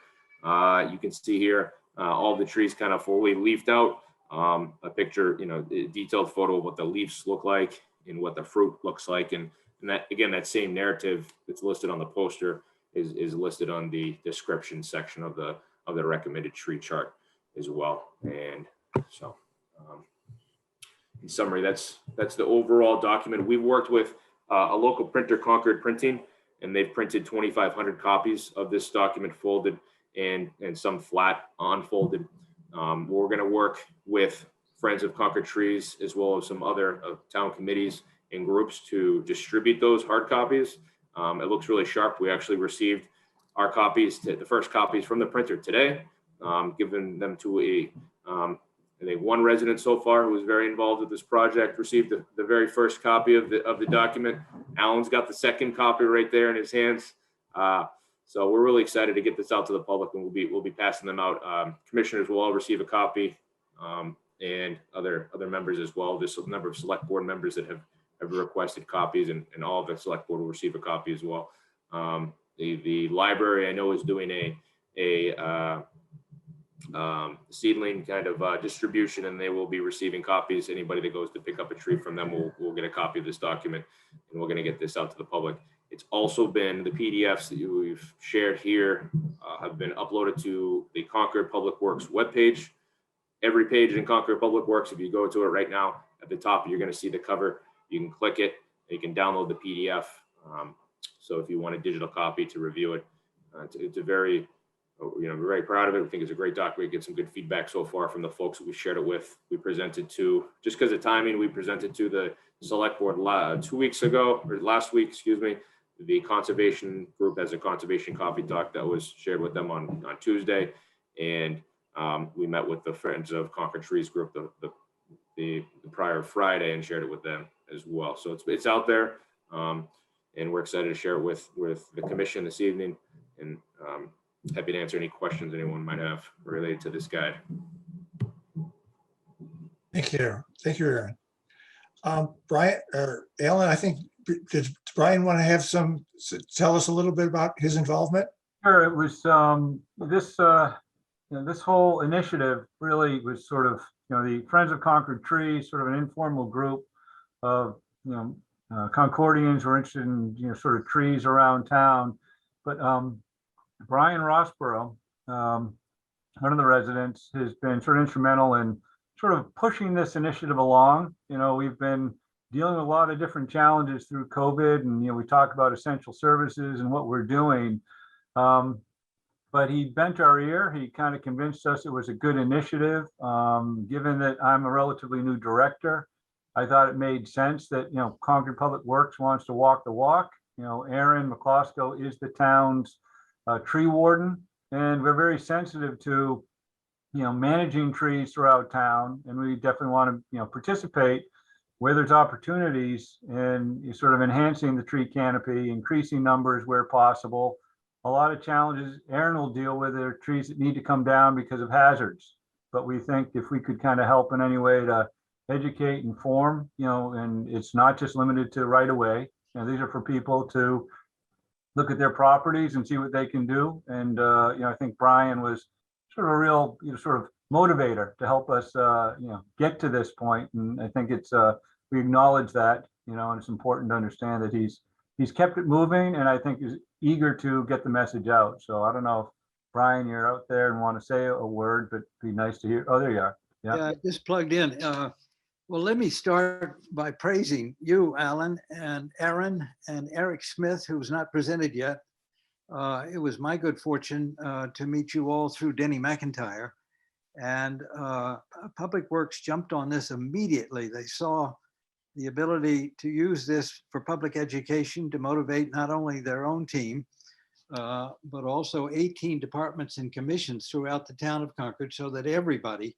You can see here all the trees kind of fully leafed out, a picture, you know, a detailed photo of what the leaves look like and what the fruit looks like. And that, again, that same narrative that's listed on the poster is listed on the description section of the recommended tree chart as well. And so in summary, that's the overall document. We've worked with a local printer, Concord Printing, and they've printed 2,500 copies of this document folded and some flat unfolded. We're going to work with Friends of Concord Trees as well as some other town committees and groups to distribute those hard copies. It looks really sharp. We actually received our copies, the first copies from the printer today, giving them to I think one resident so far who was very involved with this project received the very first copy of the document. Alan's got the second copy right there in his hands. So we're really excited to get this out to the public, and we'll be passing them out. Commissioners will all receive a copy, and other members as well. There's a number of select board members that have requested copies, and all of the select board will receive a copy as well. The library, I know, is doing a seedling kind of distribution, and they will be receiving copies. Anybody that goes to pick up a tree from them will get a copy of this document, and we're going to get this out to the public. It's also been the PDFs that we've shared here have been uploaded to the Concord Public Works webpage. Every page in Concord Public Works, if you go to it right now, at the top, you're going to see the cover. You can click it, and you can download the PDF. So if you want a digital copy to review it, it's a very, we're very proud of it. We think it's a great document. We get some good feedback so far from the folks that we shared it with. We presented to, just because of timing, we presented to the select board 2 weeks ago, or last week, excuse me. The conservation group has a conservation coffee talk that was shared with them on Tuesday. And we met with the Friends of Concord Trees group the prior Friday and shared it with them as well. So it's out there. And we're excited to share it with the commission this evening, and happy to answer any questions anyone might have related to this guide. Thank you. Thank you, Aaron. Brian or Alan, I think, did Brian want to tell us a little bit about his involvement? Sure. It was this whole initiative really was sort of the Friends of Concord Trees, sort of an informal group of, Concordians who are interested in, sort of trees around town. But Brian Rossborough, one of the residents, has been sort of instrumental in sort of pushing this initiative along. We've been dealing with a lot of different challenges through COVID, and we talk about essential services and what we're doing. But he bent our ear. He kind of convinced us it was a good initiative. Given that I'm a relatively new director, I thought it made sense that, Concord Public Works wants to walk the walk. Aaron McCloskey is the town's tree warden, and we're very sensitive to, managing trees throughout town. And we definitely want to, participate where there's opportunities in sort of enhancing the tree canopy, increasing numbers where possible. A lot of challenges Aaron will deal with are trees that need to come down because of hazards. But we think if we could kind of help in any way to educate, inform, and it's not just limited to right away. These are for people to look at their properties and see what they can do. And, I think Brian was sort of a real, sort of motivator to help us, get to this point. And I think it's, we acknowledge that, and it's important to understand that he's kept it moving, and I think is eager to get the message out. So I don't know if Brian, you're out there and want to say a word, but it'd be nice to hear. Oh, there you are. Yeah, I just plugged in. Well, let me start by praising you, Alan, and Aaron, and Eric Smith, who's not presented yet. It was my good fortune to meet you all through Denny McIntyre. And Public Works jumped on this immediately. They saw the ability to use this for public education to motivate not only their own team, but also 18 departments and commissions throughout the town of Concord, so that everybody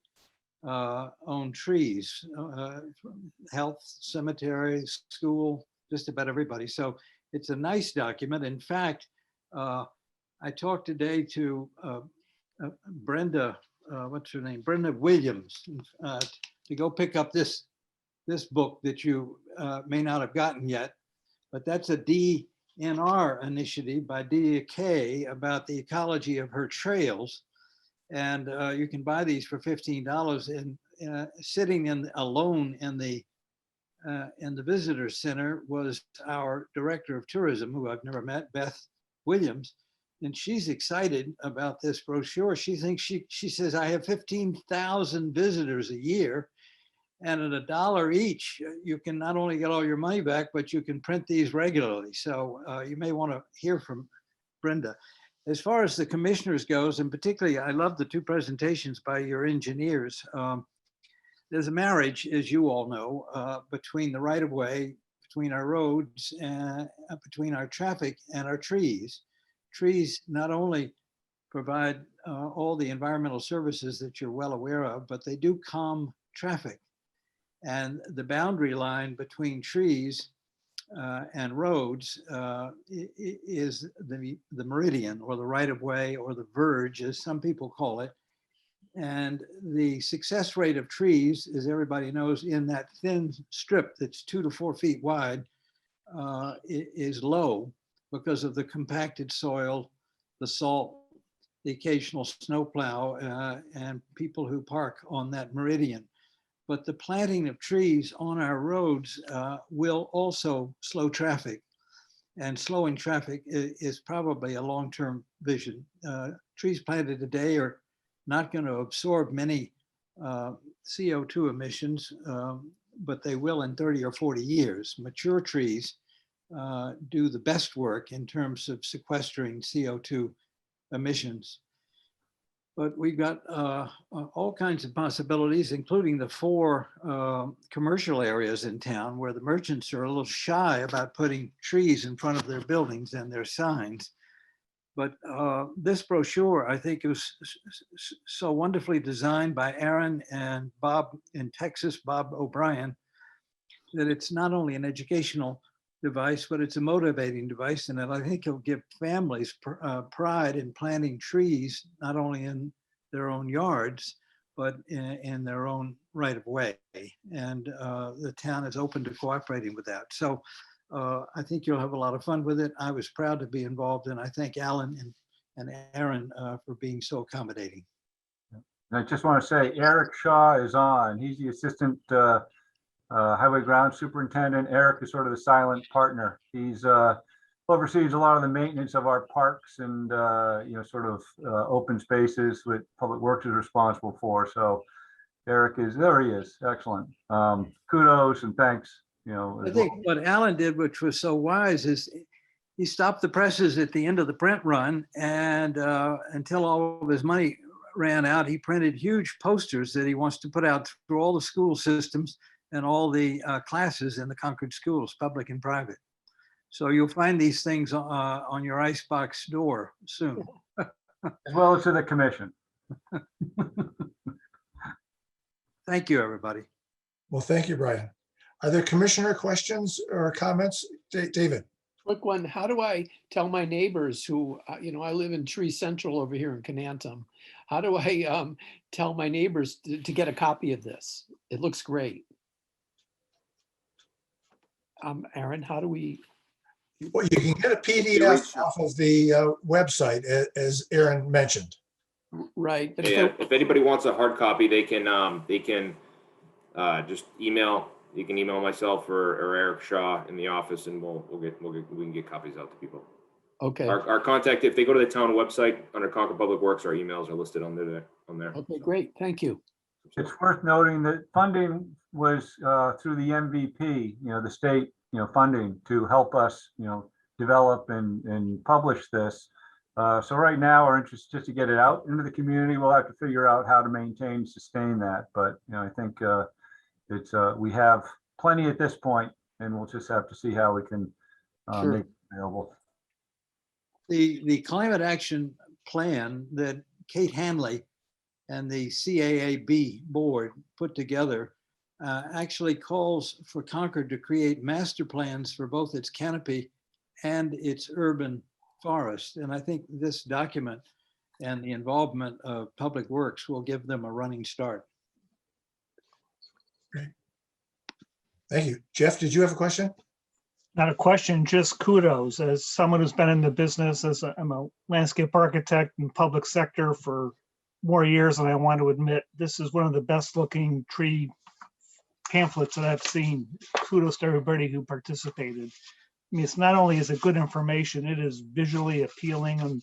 own trees, health, cemeteries, school, just about everybody. So it's a nice document. In fact, I talked today to Brenda, what's her name? Brenda Williams, to go pick up this book that you may not have gotten yet, but that's a DNR initiative by Delia Kay about the ecology of her trails. And you can buy these for $15. And sitting alone in the visitor center was our director of tourism, who I've never met, Beth Williams, and she's excited about this brochure. She thinks she says, I have 15,000 visitors a year, and at $1 each, you can not only get all your money back, but you can print these regularly. So you may want to hear from Brenda. As far as the commissioners goes, and particularly, I love the two presentations by your engineers. There's a marriage, as you all know, between the right-of-way, between our roads, and between our traffic and our trees. Trees not only provide all the environmental services that you're well aware of, but they do calm traffic. And the boundary line between trees and roads is the meridian, or the right-of-way, or the verge, as some people call it. And the success rate of trees, as everybody knows, in that thin strip that's 2 to 4 feet wide is low because of the compacted soil, the salt, the occasional snowplow, and people who park on that meridian. But the planting of trees on our roads will also slow traffic. And slowing traffic is probably a long-term vision. Trees planted today are not going to absorb many CO2 emissions, but they will in 30 or 40 years. Mature trees do the best work in terms of sequestering CO2 emissions. But we've got all kinds of possibilities, including the 4 commercial areas in town where the merchants are a little shy about putting trees in front of their buildings and their signs. But this brochure, I think, was so wonderfully designed by Aaron and Bob in Texas, Bob O'Brien, that it's not only an educational device, but it's a motivating device. And I think it'll give families pride in planting trees, not only in their own yards, but in their own right of way. And the town is open to cooperating with that. So I think you'll have a lot of fun with it. I was proud to be involved, and I thank Alan and Aaron for being so accommodating. And I just want to say Eric Shaw is on. He's the assistant highway ground superintendent. Eric is sort of the silent partner. He's oversees a lot of the maintenance of our parks and sort of open spaces that Public Works is responsible for. So Eric is there. He is excellent. Kudos and thanks. I think what Alan did, which was so wise, is he stopped the presses at the end of the print run, and until all of his money ran out, he printed huge posters that he wants to put out through all the school systems and all the classes in the Concord schools, public and private. So you'll find these things on your icebox door soon. as well as to the commission. Thank you, everybody. Well, thank you, Brian. Are there commissioner questions or comments? David? Quick one, how do I tell my neighbors who, I live in Tree Central over here in Canantum. How do I tell my neighbors to get a copy of this? It looks great. Aaron, how do we? Well, you can get a PDF off of the website, as Aaron mentioned. Right. But Yeah, if anybody wants a hard copy, they can just email. You can email myself or Eric Shaw in the office, and we can get copies out to people. Okay. Our contact, if they go to the town website under Concord Public Works, our emails are listed on there. Okay, great. Thank you. It's worth noting that funding was through the MVP, the state, funding to help us, develop and publish this. So right now our interest is just to get it out into the community. We'll have to figure out how to maintain and sustain that. But, I think we have plenty at this point, and we'll just have to see how we can Sure. make it available. The climate action plan that Kate Hanley and the CAAB board put together actually calls for Concord to create master plans for both its canopy and its urban forest. And I think this document and the involvement of Public Works will give them a running start. Great. Thank you. Jeff, did you have a question? Not a question, just kudos. As someone who's been in the business, I'm a landscape architect in public sector for more years than I want to admit. This is one of the best looking tree pamphlets that I've seen. Kudos to everybody who participated. I mean, it's not only is it good information, it is visually appealing, and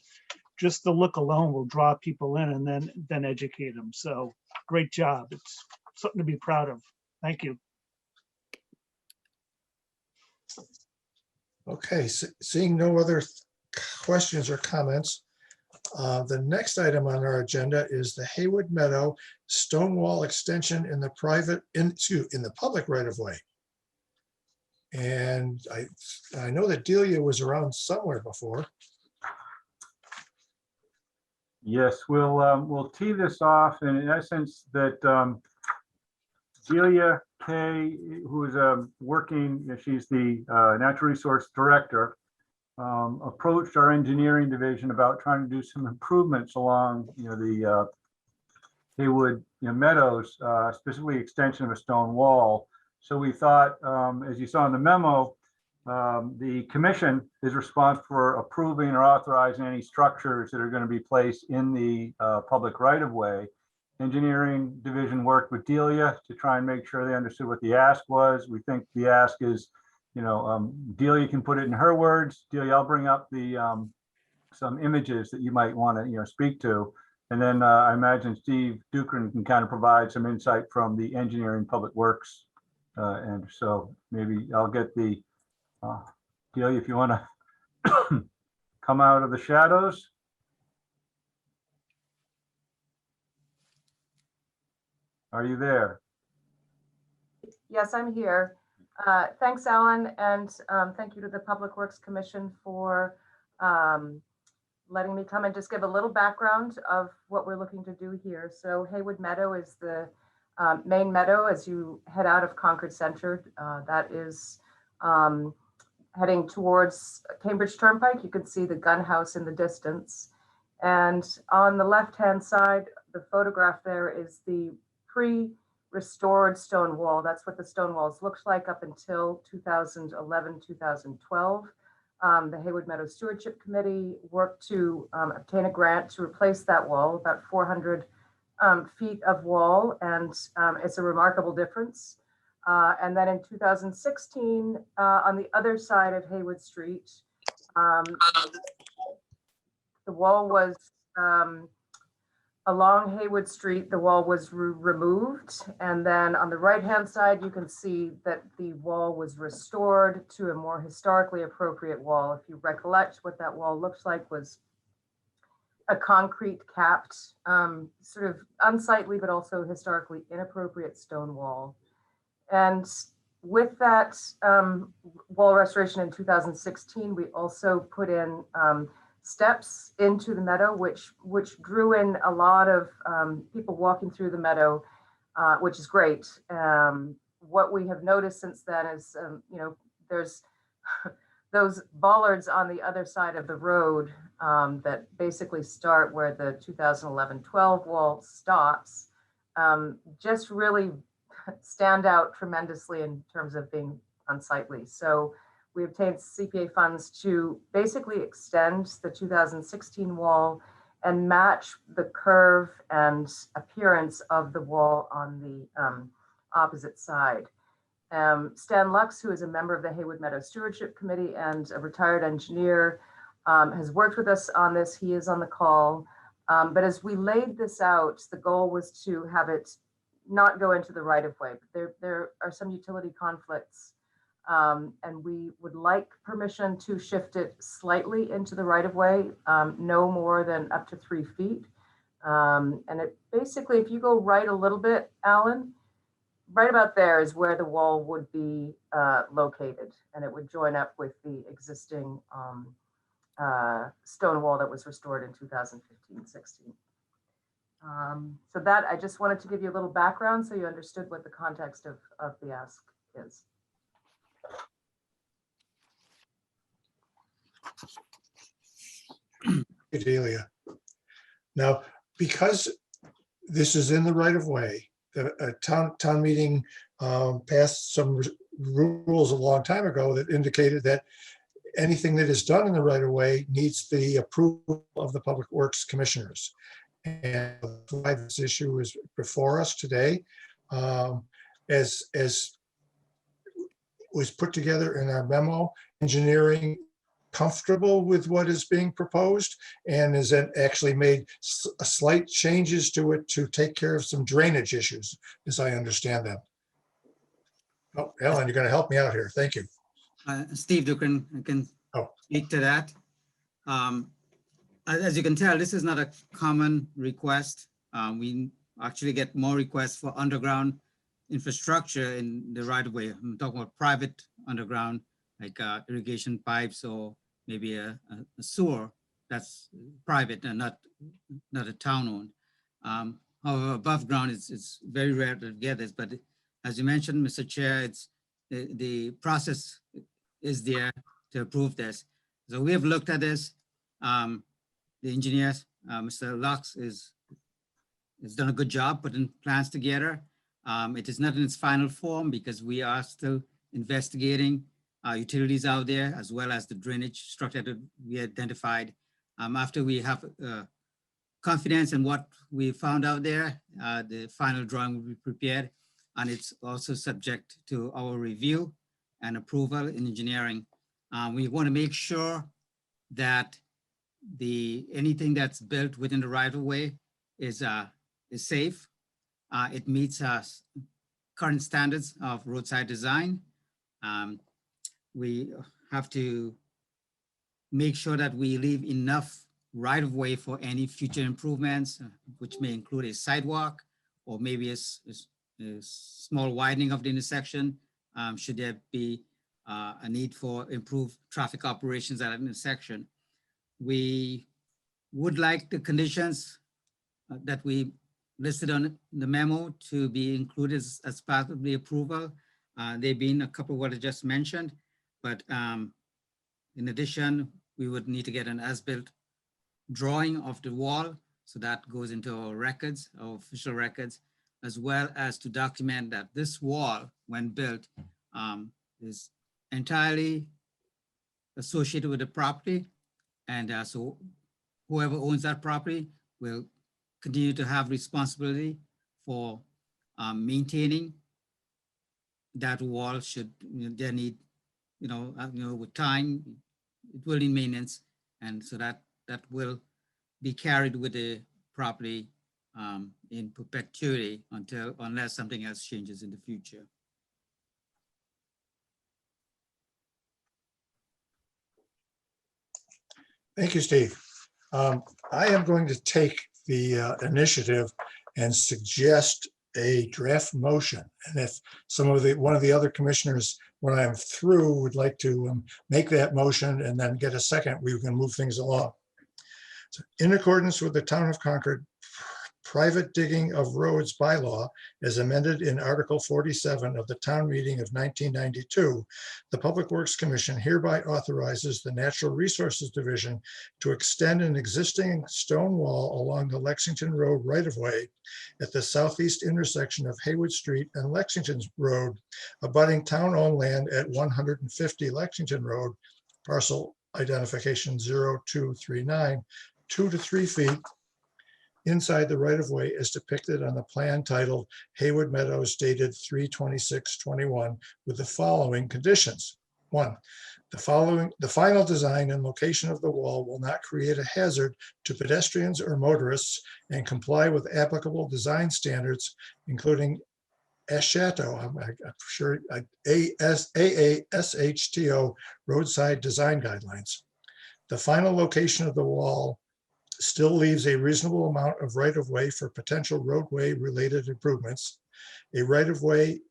just the look alone will draw people in and then educate them. So great job. It's something to be proud of. Thank you. Okay, seeing no other questions or comments, the next item on our agenda is the Haywood Meadow stone wall extension in the public right of way. And I know that Delia was around somewhere before. Yes, we'll tee this off, and in essence that Delia Kay, who is working, she's the natural resource director, approached our engineering division about trying to do some improvements along, the Haywood Meadows, specifically extension of a stone wall. So we thought, as you saw in the memo, the commission is responsible for approving or authorizing any structures that are going to be placed in the public right of way. Engineering division worked with Delia to try and make sure they understood what the ask was. We think the ask is, Delia can put it in her words. Delia, I'll bring up the some images that you might want to, speak to. And then I imagine Steve Dukran can kind of provide some insight from the engineering public works. And so maybe I'll get the Delia, if you want to come out of the shadows. Are you there? Yes, I'm here. Thanks, Alan, and thank you to the Public Works Commission for letting me come and just give a little background of what we're looking to do here. So Haywood Meadow is the main meadow as you head out of Concord Center. That is heading towards Cambridge Turnpike. You can see the gun house in the distance. And on the left-hand side, the photograph there is the pre-restored stone wall. That's what the stone walls looked like up until 2011, 2012. The Haywood Meadow Stewardship Committee worked to obtain a grant to replace that wall, about $400,000 feet of wall, and it's a remarkable difference. And then in 2016, on the other side of Haywood Street, the wall was along Haywood Street, the wall was removed. And then on the right-hand side, you can see that the wall was restored to a more historically appropriate wall. If you recollect, what that wall looks like was a concrete capped, sort of unsightly, but also historically inappropriate stone wall. And with that wall restoration in 2016, we also put in steps into the meadow, which drew in a lot of people walking through the meadow, which is great. What we have noticed since then is, there's those bollards on the other side of the road that basically start where the 2011-12 wall stops, just really stand out tremendously in terms of being unsightly. So we obtained CPA funds to basically extend the 2016 wall and match the curve and appearance of the wall on the opposite side. Stan Lux, who is a member of the Haywood Meadow Stewardship Committee and a retired engineer, has worked with us on this. He is on the call. But as we laid this out, the goal was to have it not go into the right of way. But there are some utility conflicts. And we would like permission to shift it slightly into the right of way, no more than up to 3 feet. And it basically, if you go right a little bit, Alan, right about there is where the wall would be located, and it would join up with the existing stone wall that was restored in 2015-16. So that, I just wanted to give you a little background so you understood what the context of the ask is. Delia. Now, because this is in the right of way, the town meeting passed some rules a long time ago that indicated that anything that is done in the right of way needs the approval of the Public Works Commissioners. And why this issue is before us today, as was put together in our memo, engineering comfortable with what is being proposed and has actually made slight changes to it to take care of some drainage issues, as I understand them. Oh, Ellen, you're going to help me out here. Thank you. Steve Ducan, I can speak to that. As you can tell, this is not a common request. We actually get more requests for underground infrastructure in the right of way. I'm talking about private underground, like irrigation pipes or maybe a sewer that's private and not a town owned. However, above ground, it's very rare to get this, but as you mentioned, Mr. Chair, it's the process is there to approve this. So we have looked at this. The engineer, Mr. Lux, has done a good job putting plans together. It is not in its final form because we are still investigating utilities out there, as well as the drainage structure that we identified. After we have confidence in what we found out there, the final drawing will be prepared, and it's also subject to our review and approval in engineering. We want to make sure that anything that's built within the right of way is safe. It meets current standards of roadside design. We have to make sure that we leave enough right of way for any future improvements, which may include a sidewalk or maybe a small widening of the intersection. Should there be a need for improved traffic operations at an intersection. We would like the conditions that we listed on the memo to be included as part of the approval. They've been a couple of what I just mentioned, but in addition, we would need to get an as-built drawing of the wall. So that goes into our records, our official records, as well as to document that this wall, when built, is entirely associated with the property. And so whoever owns that property will continue to have responsibility for maintaining that wall should they need, with time, it will need maintenance. And so that will be carried with the property in perpetuity unless something else changes in the future. Thank you, Steve. I am going to take the initiative and suggest a draft motion. And if one of the other commissioners, when I'm through, would like to make that motion and then get a second, we can move things along. So in accordance with the Town of Concord private digging of roads bylaw as amended in Article 47 of the town meeting of 1992, the Public Works Commission hereby authorizes the Natural Resources Division to extend an existing stone wall along the Lexington Road right-of-way at the southeast intersection of Haywood Street and Lexington Road, abutting town-owned land at 150 Lexington Road, parcel identification 0239, 2 to 3 feet inside the right-of-way as depicted on the plan titled Haywood Meadows dated 3/26/21 with the following conditions. 1, the final design and location of the wall will not create a hazard to pedestrians or motorists and comply with applicable design standards, including ASHTO, I'm sure, AASHTO roadside design guidelines. The final location of the wall still leaves a reasonable amount of right-of-way for potential roadway-related improvements. A right-of-way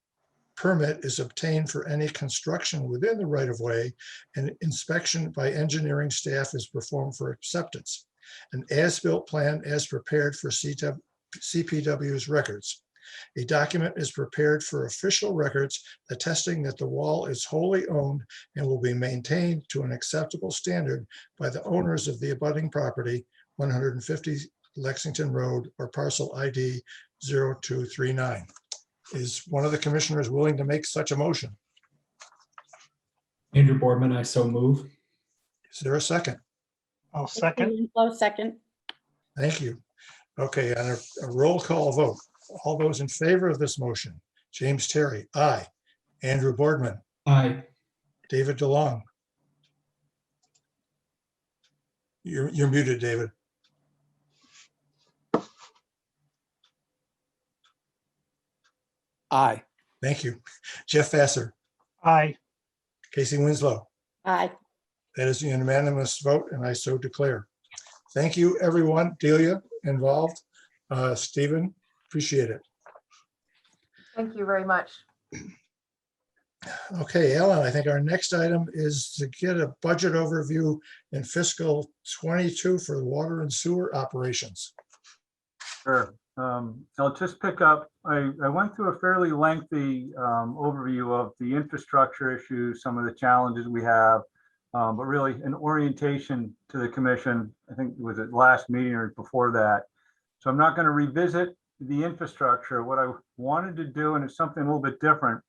permit is obtained for any construction within the right-of-way, and inspection by engineering staff is performed for acceptance. An as-built plan as prepared for CPW's records. A document is prepared for official records attesting that the wall is wholly owned and will be maintained to an acceptable standard by the owners of the abutting property, 150 Lexington Road or parcel ID 0239. Is one of the commissioners willing to make such a motion? Andrew Boardman, I so move. Is there a second? I'll second. Second. Thank you. Okay, on a roll call vote. All those in favor of this motion? James Terry, aye. Andrew Boardman, Aye. David DeLong. You're muted, David. Aye. Thank you. Jeff Vassar, Aye. Casey Winslow. Aye. That is a unanimous vote, and I so declare. Thank you, everyone. Delia involved, Stephen, appreciate it. Thank you very much. Okay, Ellen, I think our next item is to get a budget overview in fiscal 22 for the water and sewer operations. Sure. I'll just pick up. I went through a fairly lengthy overview of the infrastructure issues, some of the challenges we have, but really an orientation to the commission. I think it was at last meeting or before that. So I'm not going to revisit the infrastructure. What I wanted to do, and it's something a little bit different,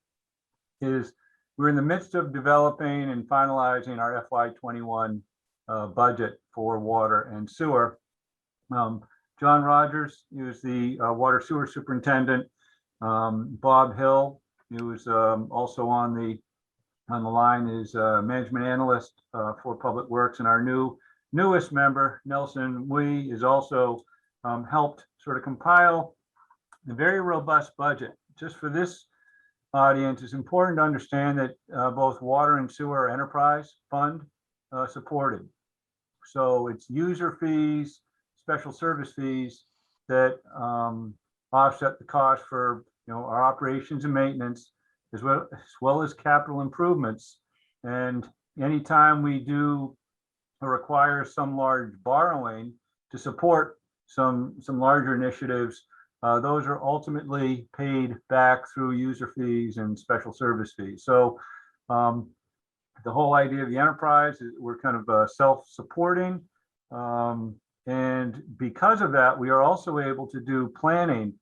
is we're in the midst of developing and finalizing our FY21 budget for water and sewer. John Rogers, who is the water sewer superintendent. Bob Hill, who is also on the line, is management analyst for Public Works, and our newest member, Nelson Wee, is also helped sort of compile a very robust budget. Just for this audience, it's important to understand that both water and sewer are enterprise fund supported. So it's user fees, special service fees that offset the cost for our operations and maintenance, as well as capital improvements. And anytime we do or require some large borrowing to support some larger initiatives, those are ultimately paid back through user fees and special service fees. So the whole idea of the enterprise is we're kind of self-supporting. And because of that, we are also able to do planning,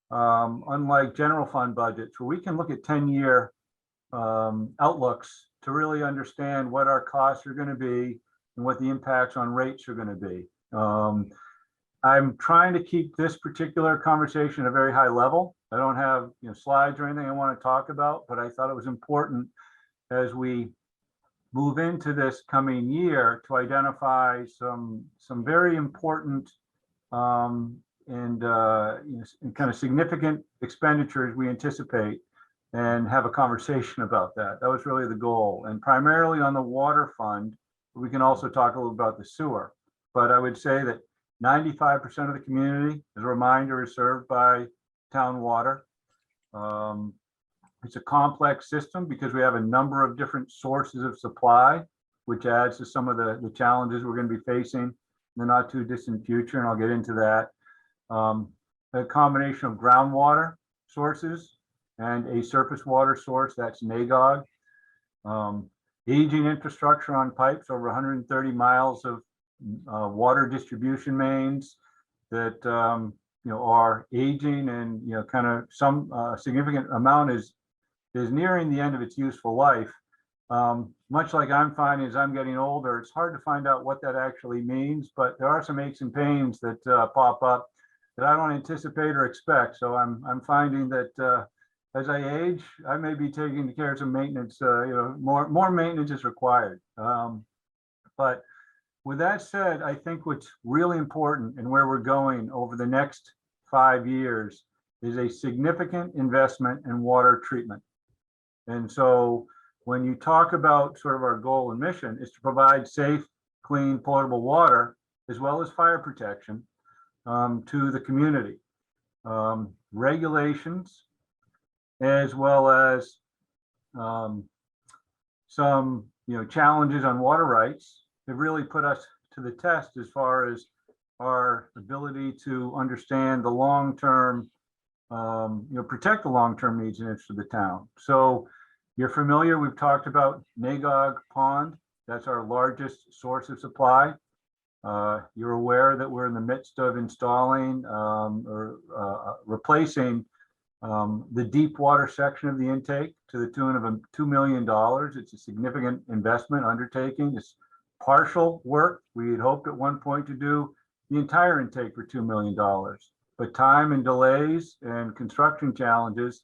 unlike general fund budgets, where we can look at 10-year outlooks to really understand what our costs are going to be and what the impacts on rates are going to be. I'm trying to keep this particular conversation at a very high level. I don't have slides or anything I want to talk about, but I thought it was important as we move into this coming year to identify some very important and kind of significant expenditures we anticipate and have a conversation about that. That was really the goal, and primarily on the water fund. We can also talk a little about the sewer, but I would say that 95% of the community, as a reminder, is served by town water. It's a complex system because we have a number of different sources of supply, which adds to some of the challenges we're going to be facing in the not too distant future, and I'll get into that. A combination of groundwater sources and a surface water source, that's NAGOG. Aging infrastructure on pipes, over 130 miles of water distribution mains that are aging, and kind of some significant amount is nearing the end of its useful life. Much like I'm finding as I'm getting older, it's hard to find out what that actually means, but there are some aches and pains that pop up that I don't anticipate or expect. So I'm finding that as I age, I may be taking care of some maintenance. More maintenance is required. But with that said, I think what's really important and where we're going over the next 5 years is a significant investment in water treatment. And so when you talk about sort of our goal and mission is to provide safe, clean, potable water, as well as fire protection to the community. Regulations, as well as some challenges on water rights have really put us to the test as far as our ability to understand the long-term, protect the long-term needs and interests of the town. So you're familiar, we've talked about NAGOG Pond. That's our largest source of supply. You're aware that we're in the midst of installing or replacing the deep water section of the intake to the tune of $2 million. It's a significant investment undertaking. It's partial work. We had hoped at one point to do the entire intake for $2 million, but time and delays and construction challenges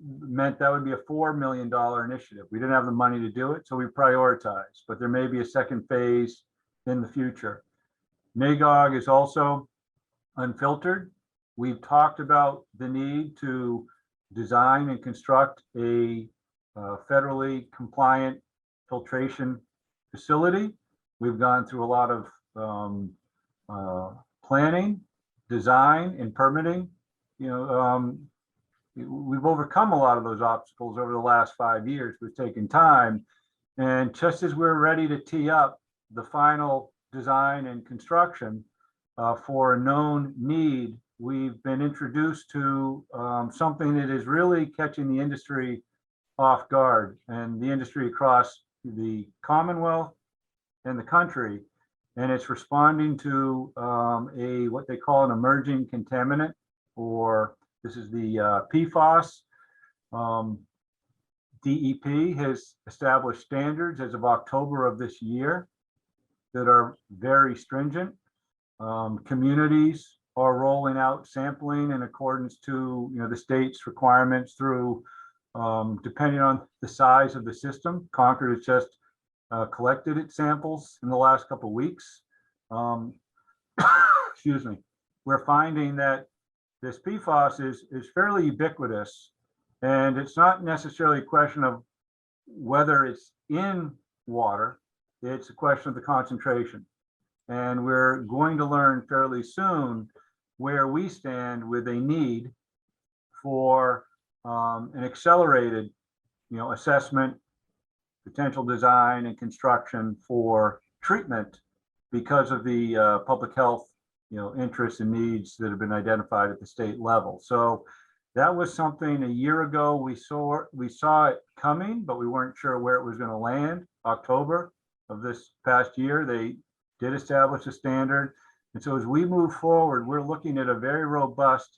meant that would be a $4 million initiative. We didn't have the money to do it, so we prioritized, but there may be a second phase in the future. NAGOG is also unfiltered. We've talked about the need to design and construct a federally compliant filtration facility. We've gone through a lot of planning, design, and permitting. We've overcome a lot of those obstacles over the last 5 years. It's taken time. And just as we're ready to tee up the final design and construction for a known need, we've been introduced to something that is really catching the industry off guard, and the industry across the Commonwealth and the country. And it's responding to what they call an emerging contaminant, or this is the PFAS. DEP has established standards as of October of this year that are very stringent. Communities are rolling out sampling in accordance to the state's requirements through, depending on the size of the system. Concord has just collected its samples in the last couple of weeks. Excuse me. We're finding that this PFAS is fairly ubiquitous, and it's not necessarily a question of whether it's in water, it's a question of the concentration. And we're going to learn fairly soon where we stand with a need for an accelerated assessment, potential design, and construction for treatment because of the public health interests and needs that have been identified at the state level. So that was something a year ago we saw it coming, but we weren't sure where it was going to land. October of this past year, they did establish a standard. And so as we move forward, we're looking at a very robust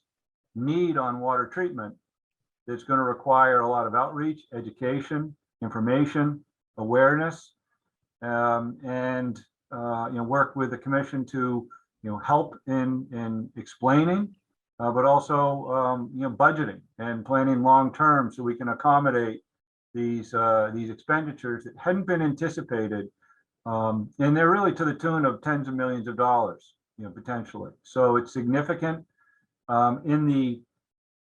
need on water treatment that's going to require a lot of outreach, education, information, awareness, and work with the commission to help in explaining, but also, budgeting and planning long-term so we can accommodate these expenditures that hadn't been anticipated. And they're really to the tune of tens of millions of dollars, potentially. So it's significant. In the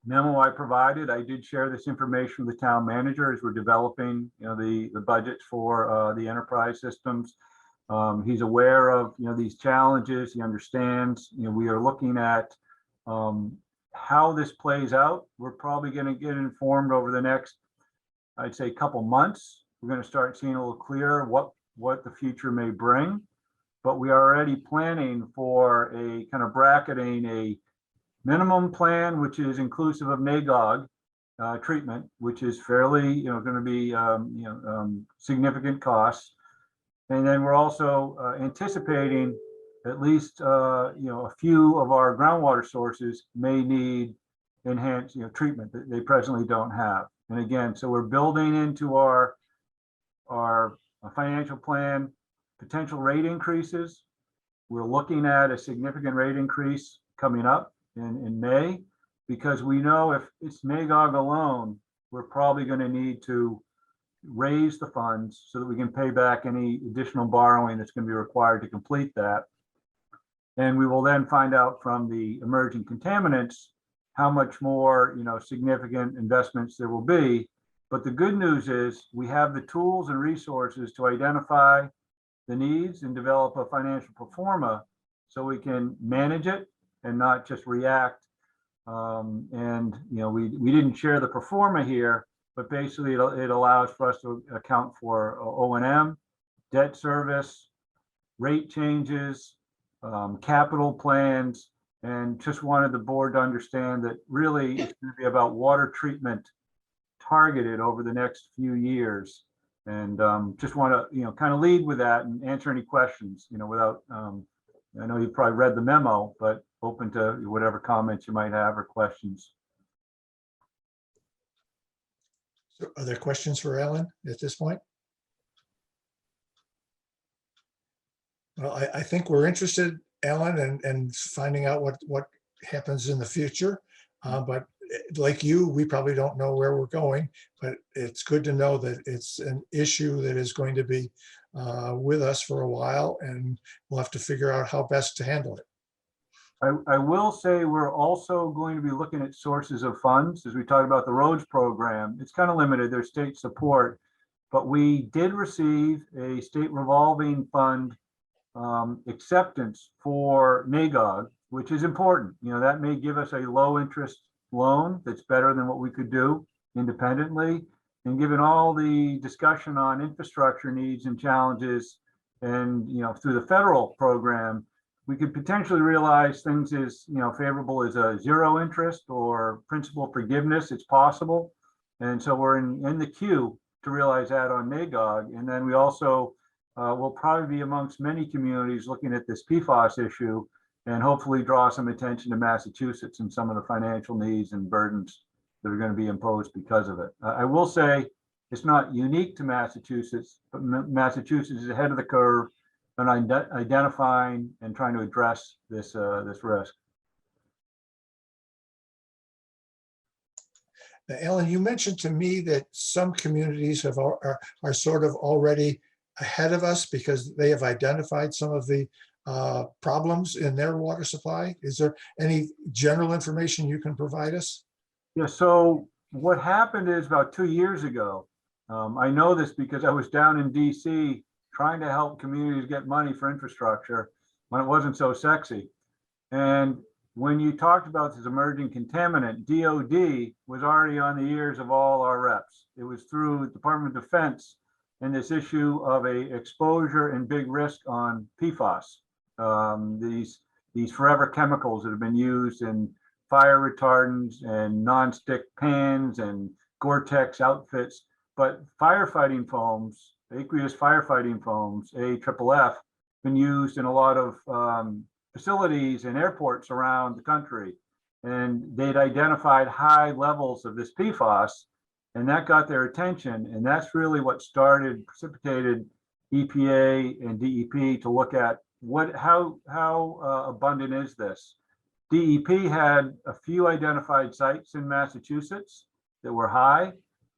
memo I provided, I did share this information with the town manager as we're developing, the budgets for the enterprise systems. He's aware of, these challenges. He understands, we are looking at how this plays out. We're probably going to get informed over the next, I'd say, couple months. We're going to start seeing a little clearer what the future may bring, but we are already planning for a kind of bracketing a minimum plan, which is inclusive of NAGOG treatment, which is fairly, going to be, significant costs. And then we're also anticipating at least, a few of our groundwater sources may need enhanced, treatment that they presently don't have. And again, so we're building into our financial plan potential rate increases. We're looking at a significant rate increase coming up in May, because we know if it's NAGOG alone, we're probably going to need to raise the funds so that we can pay back any additional borrowing that's going to be required to complete that. And we will then find out from the emerging contaminants how much more, significant investments there will be. But the good news is we have the tools and resources to identify the needs and develop a financial pro forma so we can manage it and not just react. And we didn't share the pro forma here, but basically it allows for us to account for O&M, debt service, rate changes, capital plans, and just wanted the board to understand that really it's going to be about water treatment targeted over the next few years. And just want to, kind of lead with that and answer any questions, without, I know you probably read the memo, but open to whatever comments you might have or questions. So are there questions for Alan at this point? Well, I think we're interested, Alan, and finding out what happens in the future. But like you, we probably don't know where we're going, but it's good to know that it's an issue that is going to be with us for a while, and we'll have to figure out how best to handle it. I will say we're also going to be looking at sources of funds as we talk about the roads program. It's kind of limited, there's state support, but we did receive a state revolving fund acceptance for NAGOG, which is important. That may give us a low interest loan that's better than what we could do independently. And given all the discussion on infrastructure needs and challenges, and through the federal program, we could potentially realize things as favorable as a zero interest or principal forgiveness. It's possible, and so we're in the queue to realize that on NAGOG. And then we also will probably be amongst many communities looking at this PFAS issue, and hopefully draw some attention to Massachusetts and some of the financial needs and burdens that are going to be imposed because of it. I will say it's not unique to Massachusetts, but Massachusetts is ahead of the curve on identifying and trying to address this risk. Now, Alan, you mentioned to me that some communities are sort of already ahead of us because they have identified some of the problems in their water supply. Is there any general information you can provide us? Yeah, so what happened is about 2 years ago, I know this because I was down in DC trying to help communities get money for infrastructure when it wasn't so sexy. And when you talked about this emerging contaminant, DOD was already on the ears of all our reps. It was through Department of Defense and this issue of a exposure and big risk on PFAS. These forever chemicals that have been used in fire retardants and nonstick pans and Gore-Tex outfits, but firefighting foams, aqueous firefighting foams, AFFF, been used in a lot of facilities and airports around the country. And they'd identified high levels of this PFAS, and that got their attention. And that's really what precipitated EPA and DEP to look at how abundant is this? DEP had a few identified sites in Massachusetts that were high.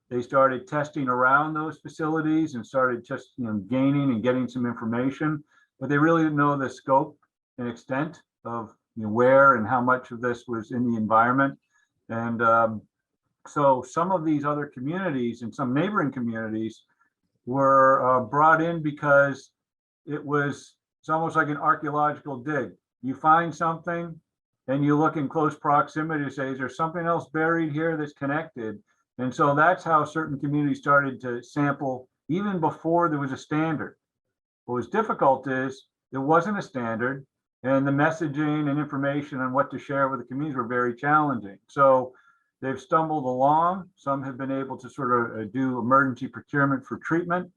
They started testing around those facilities and started just gaining and getting some information, but they really didn't know the scope and extent of where and how much of this was in the environment. And so some of these other communities and some neighboring communities were brought in because it's almost like an archaeological dig. You find something and you look in close proximity to say, is there something else buried here that's connected? And so that's how certain communities started to sample even before there was a standard. What was difficult is there wasn't a standard, and the messaging and information on what to share with the communities were very challenging. So they've stumbled along. Some have been able to sort of do emergency procurement for treatment,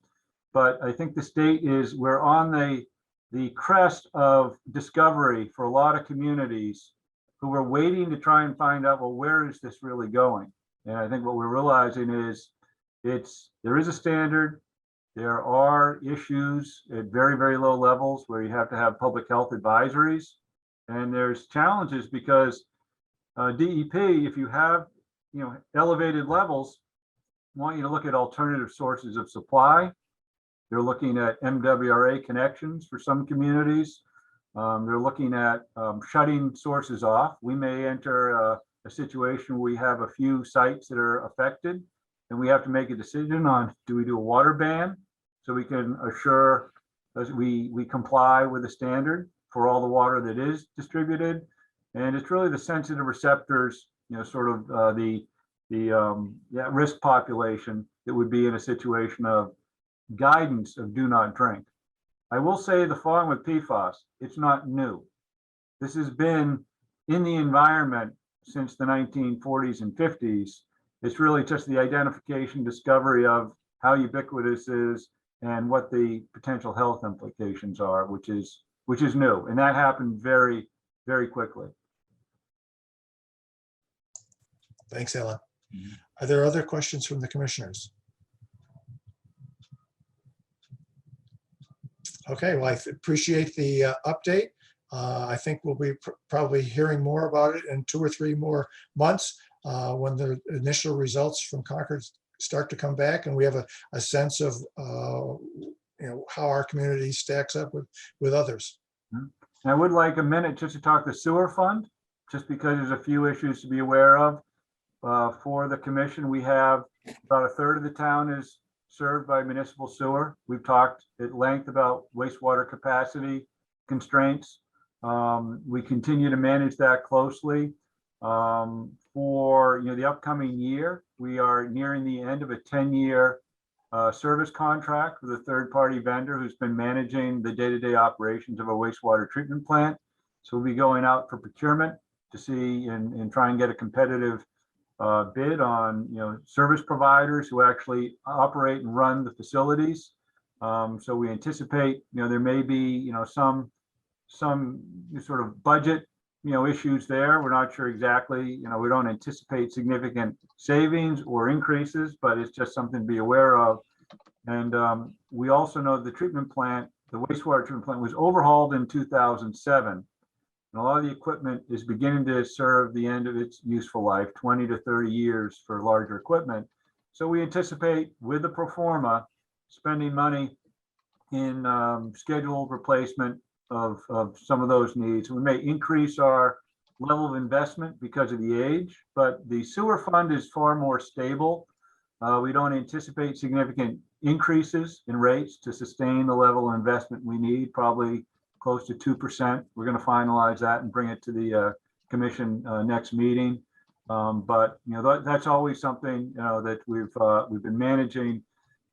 but I think the state we're on the crest of discovery for a lot of communities who were waiting to try and find out, well, where is this really going? And I think what we're realizing is there is a standard. There are issues at very, very low levels where you have to have public health advisories. And there's challenges because DEP, if you have elevated levels, want you to look at alternative sources of supply. They're looking at MWRA connections for some communities. They're looking at shutting sources off. We may enter a situation where we have a few sites that are affected, and we have to make a decision on, do we do a water ban so we can assure that we comply with the standard for all the water that is distributed? And it's really the sensitive receptors, sort of the risk population that would be in a situation of guidance of do not drink. I will say the following with PFAS, it's not new. This has been in the environment since the 1940s and 50s. It's really just the identification, discovery of how ubiquitous it is and what the potential health implications are, which is new. And that happened very, very quickly. Thanks, Alan. Are there other questions from the commissioners? Okay, well, I appreciate the update. I think we'll be probably hearing more about it in 2 or 3 more months when the initial results from Concord start to come back and we have a sense of how our community stacks up with others. And I would like a minute just to talk the sewer fund, just because there's a few issues to be aware of. For the commission, we have about 1/3 of the town is served by municipal sewer. We've talked at length about wastewater capacity constraints. We continue to manage that closely. For the upcoming year, we are nearing the end of a 10-year service contract with a third-party vendor who's been managing the day-to-day operations of a wastewater treatment plant. So we'll be going out for procurement to see and try and get a competitive bid on service providers who actually operate and run the facilities. So we anticipate there may be some sort of budget issues there. We're not sure exactly. We don't anticipate significant savings or increases, but it's just something to be aware of. And we also know the treatment plant, the wastewater treatment plant, was overhauled in 2007. And a lot of the equipment is beginning to serve the end of its useful life, 20 to 30 years for larger equipment. So we anticipate with the pro forma spending money in scheduled replacement of some of those needs. We may increase our level of investment because of the age, but the sewer fund is far more stable. We don't anticipate significant increases in rates to sustain the level of investment we need, probably close to 2%. We're going to finalize that and bring it to the commission next meeting. But that's always something that we've been managing.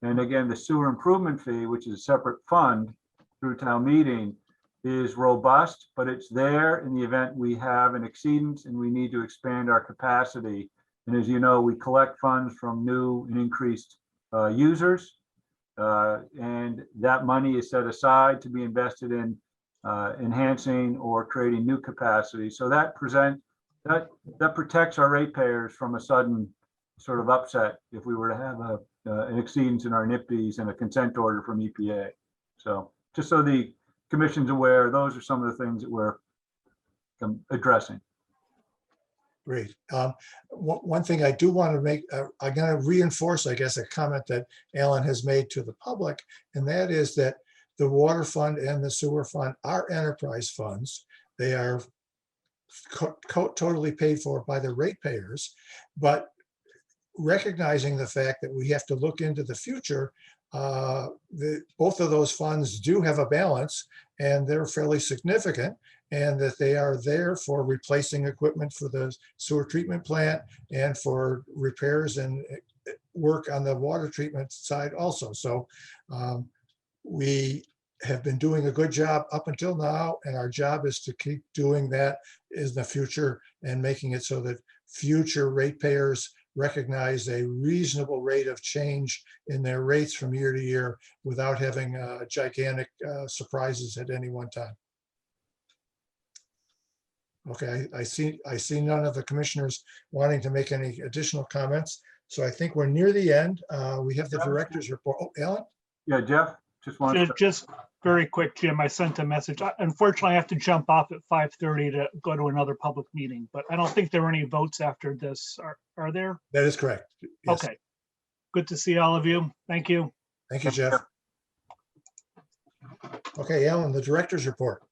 And again, the sewer improvement fee, which is a separate fund through town meeting, is robust, but it's there in the event we have an exceedance and we need to expand our capacity. And as you know, we collect funds from new and increased users, and that money is set aside to be invested in enhancing or creating new capacity. So that protects our ratepayers from a sudden sort of upset if we were to have an exceedance in our NIPDs and a consent order from EPA. So just so the commission's aware, those are some of the things that we're addressing. Great. One thing I do want to make, I'm going to reinforce, I guess, a comment that Alan has made to the public, and that is that the water fund and the sewer fund are enterprise funds. They are totally paid for by the ratepayers, but recognizing the fact that we have to look into the future, both of those funds do have a balance, and they're fairly significant, and that they are there for replacing equipment for the sewer treatment plant and for repairs and work on the water treatment side also. So we have been doing a good job up until now, and our job is to keep doing that in the future and making it so that future ratepayers recognize a reasonable rate of change in their rates from year to year without having gigantic surprises at any one time. Okay, I see none of the commissioners wanting to make any additional comments. So I think we're near the end. We have the director's report. Oh, Alan? Yeah, Jeff, just wanted to. Just very quick, Jim, I sent a message. Unfortunately, I have to jump off at 5:30 to go to another public meeting, but I don't think there are any votes after this. Are there? That is correct. Yes. Okay. Good to see all of you. Thank you. Thank you, Jeff. Okay, Alan, the director's report.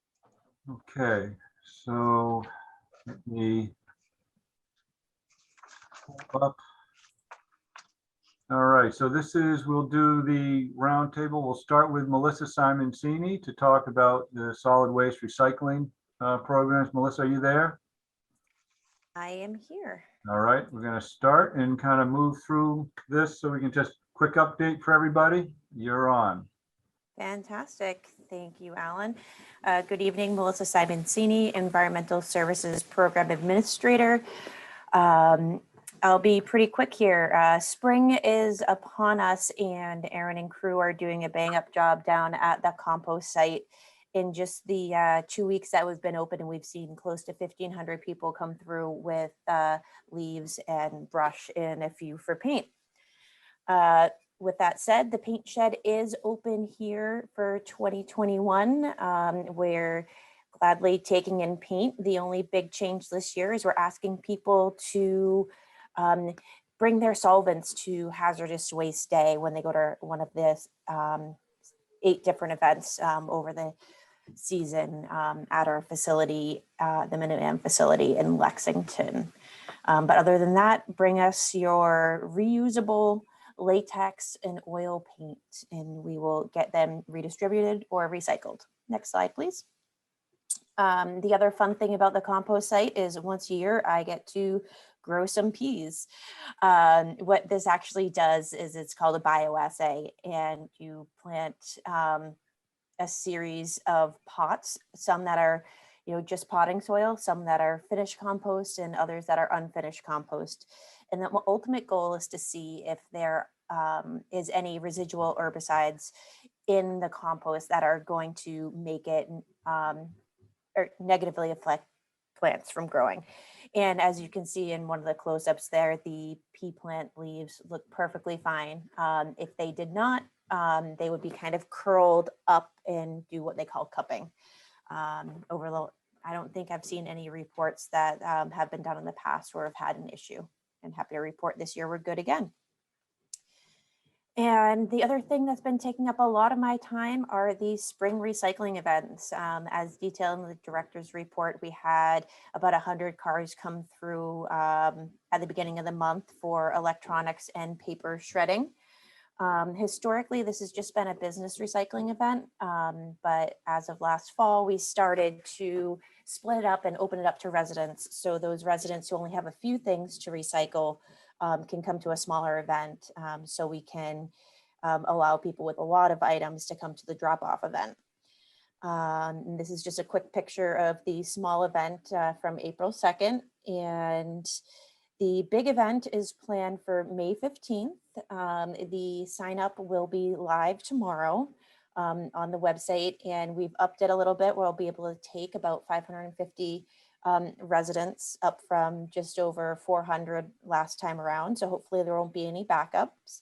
Okay, so let me pull up. All right, so this is, we'll do the roundtable. We'll start with Melissa Simoncini to talk about the solid waste recycling programs. Melissa, are you there? I am here. All right, we're going to start and kind of move through this so we can just quick update for everybody. You're on. Fantastic. Thank you, Alan. Good evening, Melissa Simoncini, Environmental Services Program Administrator. I'll be pretty quick here. Spring is upon us, and Aaron and crew are doing a bang-up job down at the compost site. In just the 2 weeks that we've been open, and we've seen close to 1,500 people come through with leaves and brush and a few for paint. With that said, the paint shed is open here for 2021. We're gladly taking in paint. The only big change this year is we're asking people to bring their solvents to Hazardous Waste Day when they go to one of this 8 different events over the season at our facility, the Minuteman facility in Lexington. But other than that, bring us your reusable latex and oil paint, and we will get them redistributed or recycled. Next slide, please. The other fun thing about the compost site is once a year I get to grow some peas. What this actually does is it's called a bioassay, and you plant a series of pots, some that are just potting soil, some that are finished compost, and others that are unfinished compost. And the ultimate goal is to see if there is any residual herbicides in the compost that are going to make it or negatively affect plants from growing. And as you can see in one of the close-ups there, the pea plant leaves look perfectly fine. If they did not, they would be kind of curled up and do what they call cupping. I don't think I've seen any reports that have been done in the past or have had an issue. And happy to report this year we're good again. And the other thing that's been taking up a lot of my time are the spring recycling events. As detailed in the director's report, we had about 100 cars come through at the beginning of the month for electronics and paper shredding. Historically, this has just been a business recycling event, but as of last fall, we started to split it up and open it up to residents. So those residents who only have a few things to recycle can come to a smaller event, so we can allow people with a lot of items to come to the drop-off event. And this is just a quick picture of the small event from April 2nd, and the big event is planned for May 15th. The sign up will be live tomorrow on the website, and we've upped it a little bit. We'll be able to take about 550 residents, up from just over 400 last time around. So hopefully there won't be any backups.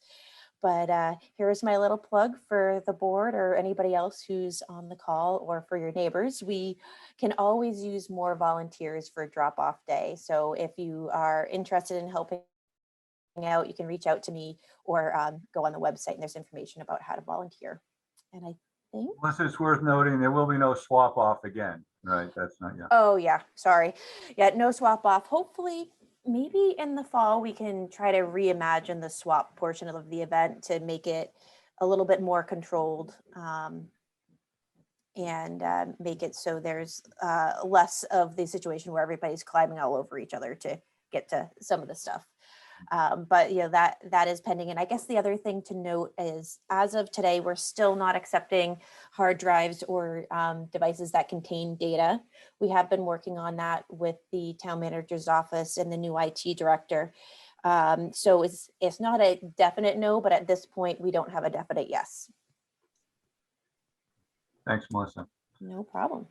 But here's my little plug for the board or anybody else who's on the call, or for your neighbors. We can always use more volunteers for drop-off day. So if you are interested in helping out, you can reach out to me, or go on the website and there's information about how to volunteer. And I think, Melissa, it's worth noting, there will be no swap off again, right? That's not yet. oh yeah, sorry. Yeah, no swap off. Hopefully, maybe in the fall, we can try to reimagine the swap portion of the event to make it a little bit more controlled, and make it so there's less of the situation where everybody's climbing all over each other to get to some of the stuff. But that is pending. And I guess the other thing to note is, as of today, we're still not accepting hard drives or devices that contain data. We have been working on that with the town manager's office and the new IT director. So it's not a definite no, but at this point, we don't have a definite yes. Thanks, Melissa. No problem.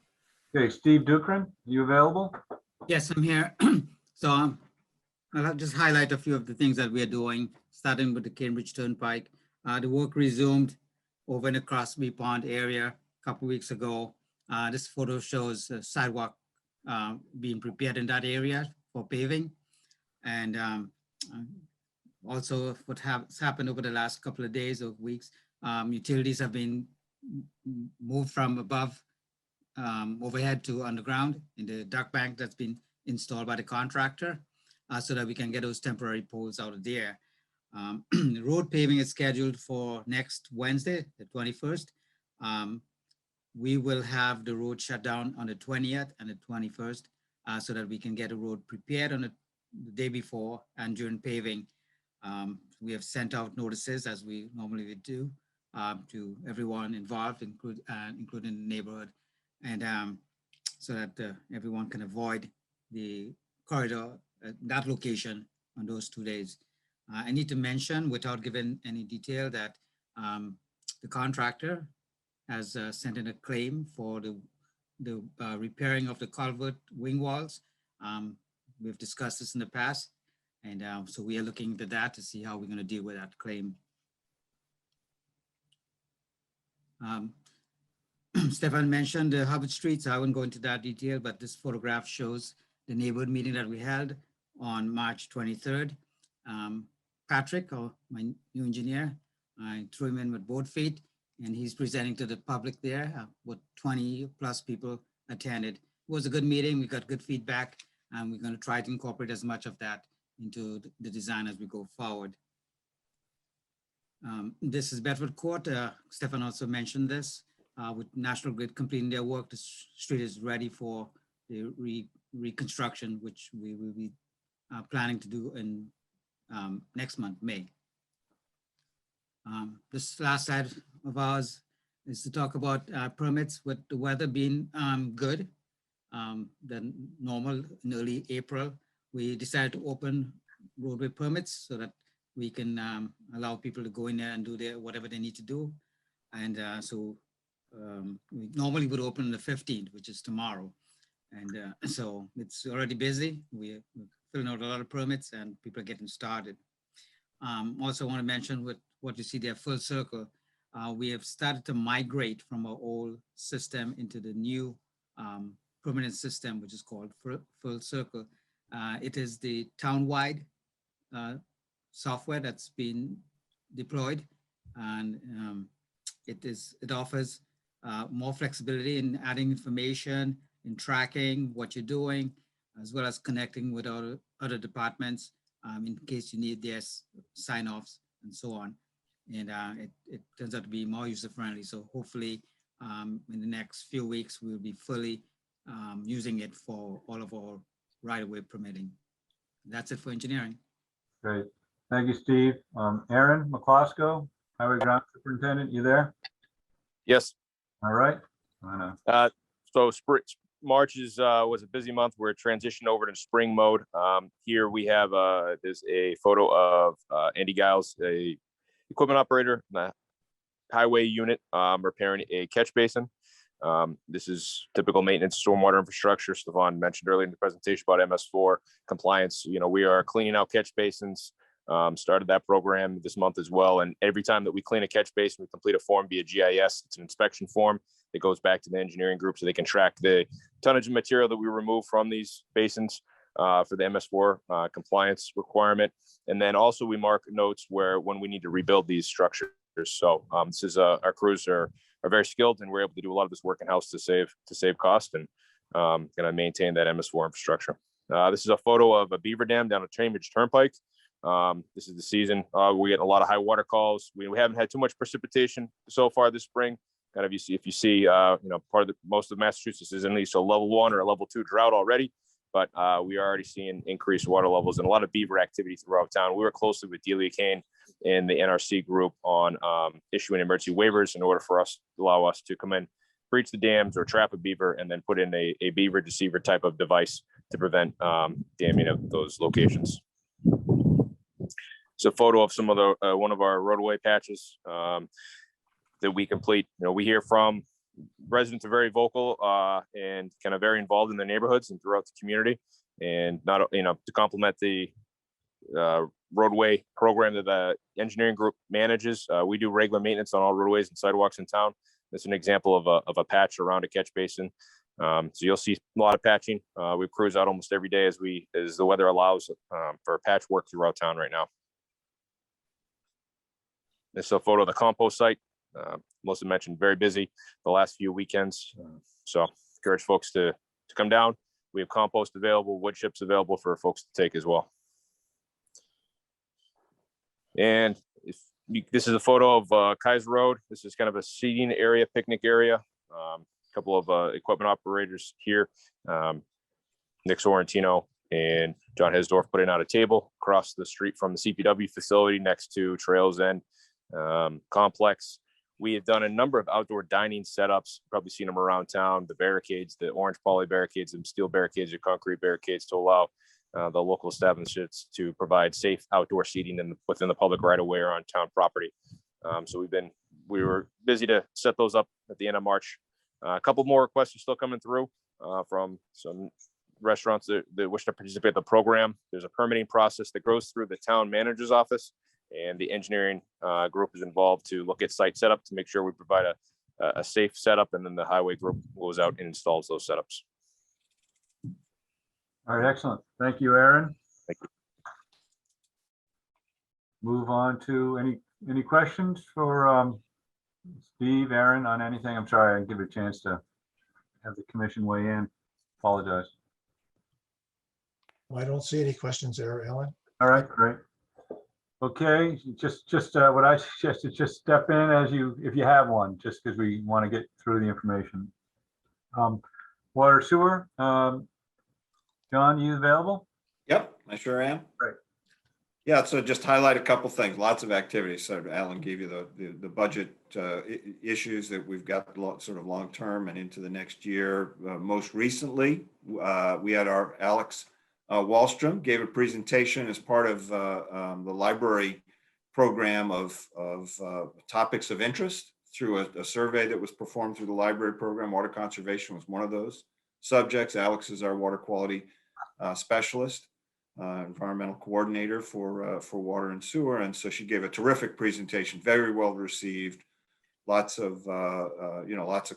Okay, Steve Dukran, you available? Yes, I'm here. So I'll just highlight a few of the things that we are doing, starting with the Cambridge Turnpike. The work resumed over in the Crosby Pond area a couple of weeks ago. This photo shows the sidewalk being prepared in that area for paving. And also what has happened over the last couple of days or weeks, utilities have been moved from above overhead to underground in the duct bank that's been installed by the contractor, so that we can get those temporary poles out of there. Road paving is scheduled for next Wednesday, the 21st. We will have the road shut down on the 20th and the 21st, so that we can get a road prepared on the day before and during paving. We have sent out notices, as we normally would do, to everyone involved, including the neighborhood, and so that everyone can avoid the corridor at that location on those 2 days. I need to mention, without giving any detail, that the contractor has sent in a claim for the repairing of the culvert wing walls. We've discussed this in the past, and so we are looking into that to see how we're going to deal with that claim. Stefan mentioned the Hubbard Street, so I won't go into that detail, but this photograph shows the neighborhood meeting that we held on March 23rd. Patrick, my new engineer, I threw him in with both feet, and he's presenting to the public there. With 20 plus people attended. It was a good meeting. We got good feedback, and we're going to try to incorporate as much of that into the design as we go forward. This is Bedford Court. Stefan also mentioned this. With National Grid completing their work, the street is ready for the reconstruction, which we will be planning to do in next month, May. This last slide of ours is to talk about permits. With the weather being good, than normal in early April, we decided to open roadway permits so that we can allow people to go in there and do whatever they need to do. And so we normally would open on the 15th, which is tomorrow. And so it's already busy. We're filling out a lot of permits and people are getting started. Also want to mention with what you see there, Full Circle, we have started to migrate from our old system into the new permanent system, which is called Full Circle. It is the town-wide software that's been deployed, and it offers more flexibility in adding information, in tracking what you're doing, as well as connecting with other departments in case you need their sign-offs and so on. And it turns out to be more user-friendly. So hopefully in the next few weeks, we'll be fully using it for all of our right-of-way permitting. That's it for engineering. Great. Thank you, Steve. Aaron McCloskey, Highway Ground Superintendent, you there? Yes. All right. So March was a busy month. We're transitioned over to spring mode. Here we have there's a photo of Andy Giles, a equipment operator in the highway unit, repairing a catch basin. This is typical maintenance, stormwater infrastructure. Stefan mentioned earlier in the presentation about MS4 compliance. You know, we are cleaning out catch basins, started that program this month as well. And every time that we clean a catch basin, we complete a form via GIS. It's an inspection form that goes back to the engineering group so they can track the tonnage of material that we remove from these basins for the MS4 compliance requirement. And then also we mark notes when we need to rebuild these structures. So this is our crews are very skilled, and we're able to do a lot of this work in-house to save cost and going to maintain that MS4 infrastructure. This is a photo of a beaver dam down at Cambridge Turnpike. This is the season. We get a lot of high water calls. We haven't had too much precipitation so far this spring. Kind of if you see, most of Massachusetts is at least a level 1 or a level 2 drought already, but we are already seeing increased water levels and a lot of beaver activity throughout town. We work closely with Delia Kane and the NRC group on issuing emergency waivers in order for us to allow us to come in, breach the dams or trap a beaver, and then put in a beaver deceiver type of device to prevent damming of those locations. It's a photo of some of the one of our roadway patches that we complete. We hear from residents are very vocal and kind of very involved in their neighborhoods and throughout the community. And not to complement the roadway program that the engineering group manages, we do regular maintenance on all roadways and sidewalks in town. That's an example of a patch around a catch basin. So you'll see a lot of patching. We cruise out almost every day as the weather allows for patch work throughout town right now. This is a photo of the compost site. Melissa mentioned very busy the last few weekends. So encourage folks to come down. We have compost available, wood chips available for folks to take as well. And this is a photo of Kaiser Road. This is kind of a seating area, picnic area. A couple of equipment operators here. Nick Sorrentino and John Hesdorf putting out a table across the street from the CPW facility next to Trails End complex. We have done a number of outdoor dining setups, probably seen them around town, the barricades, the orange poly barricades and steel barricades or concrete barricades to allow the local establishments to provide safe outdoor seating within the public right of way or on town property. So we were busy to set those up at the end of March. A couple more requests are still coming through from some restaurants that wish to participate in the program. There's a permitting process that goes through the town manager's office, and the engineering group is involved to look at site setup to make sure we provide a safe setup, and then the highway group goes out and installs those setups. All right, excellent. Thank you, Aaron. Thank you. Move on to any questions for Steve, Aaron, on anything? I'm sorry, I didn't give it a chance to have the commission weigh in. Apologize. I don't see any questions there, Alan. All right, great. Okay, just what I suggest is just step in if you have one, just because we want to get through the information. Water sewer, John, you available? Yep, I sure am. Great. Yeah, so just highlight a couple things, lots of activities. So Alan gave you the budget issues that we've got sort of long-term and into the next year. Most recently, we had our Alex Wallstrom gave a presentation as part of the library program of topics of interest through a survey that was performed through the library program. Water conservation was one of those subjects. Alex is our water quality specialist, environmental coordinator for water and sewer. And so she gave a terrific presentation, very well received, lots of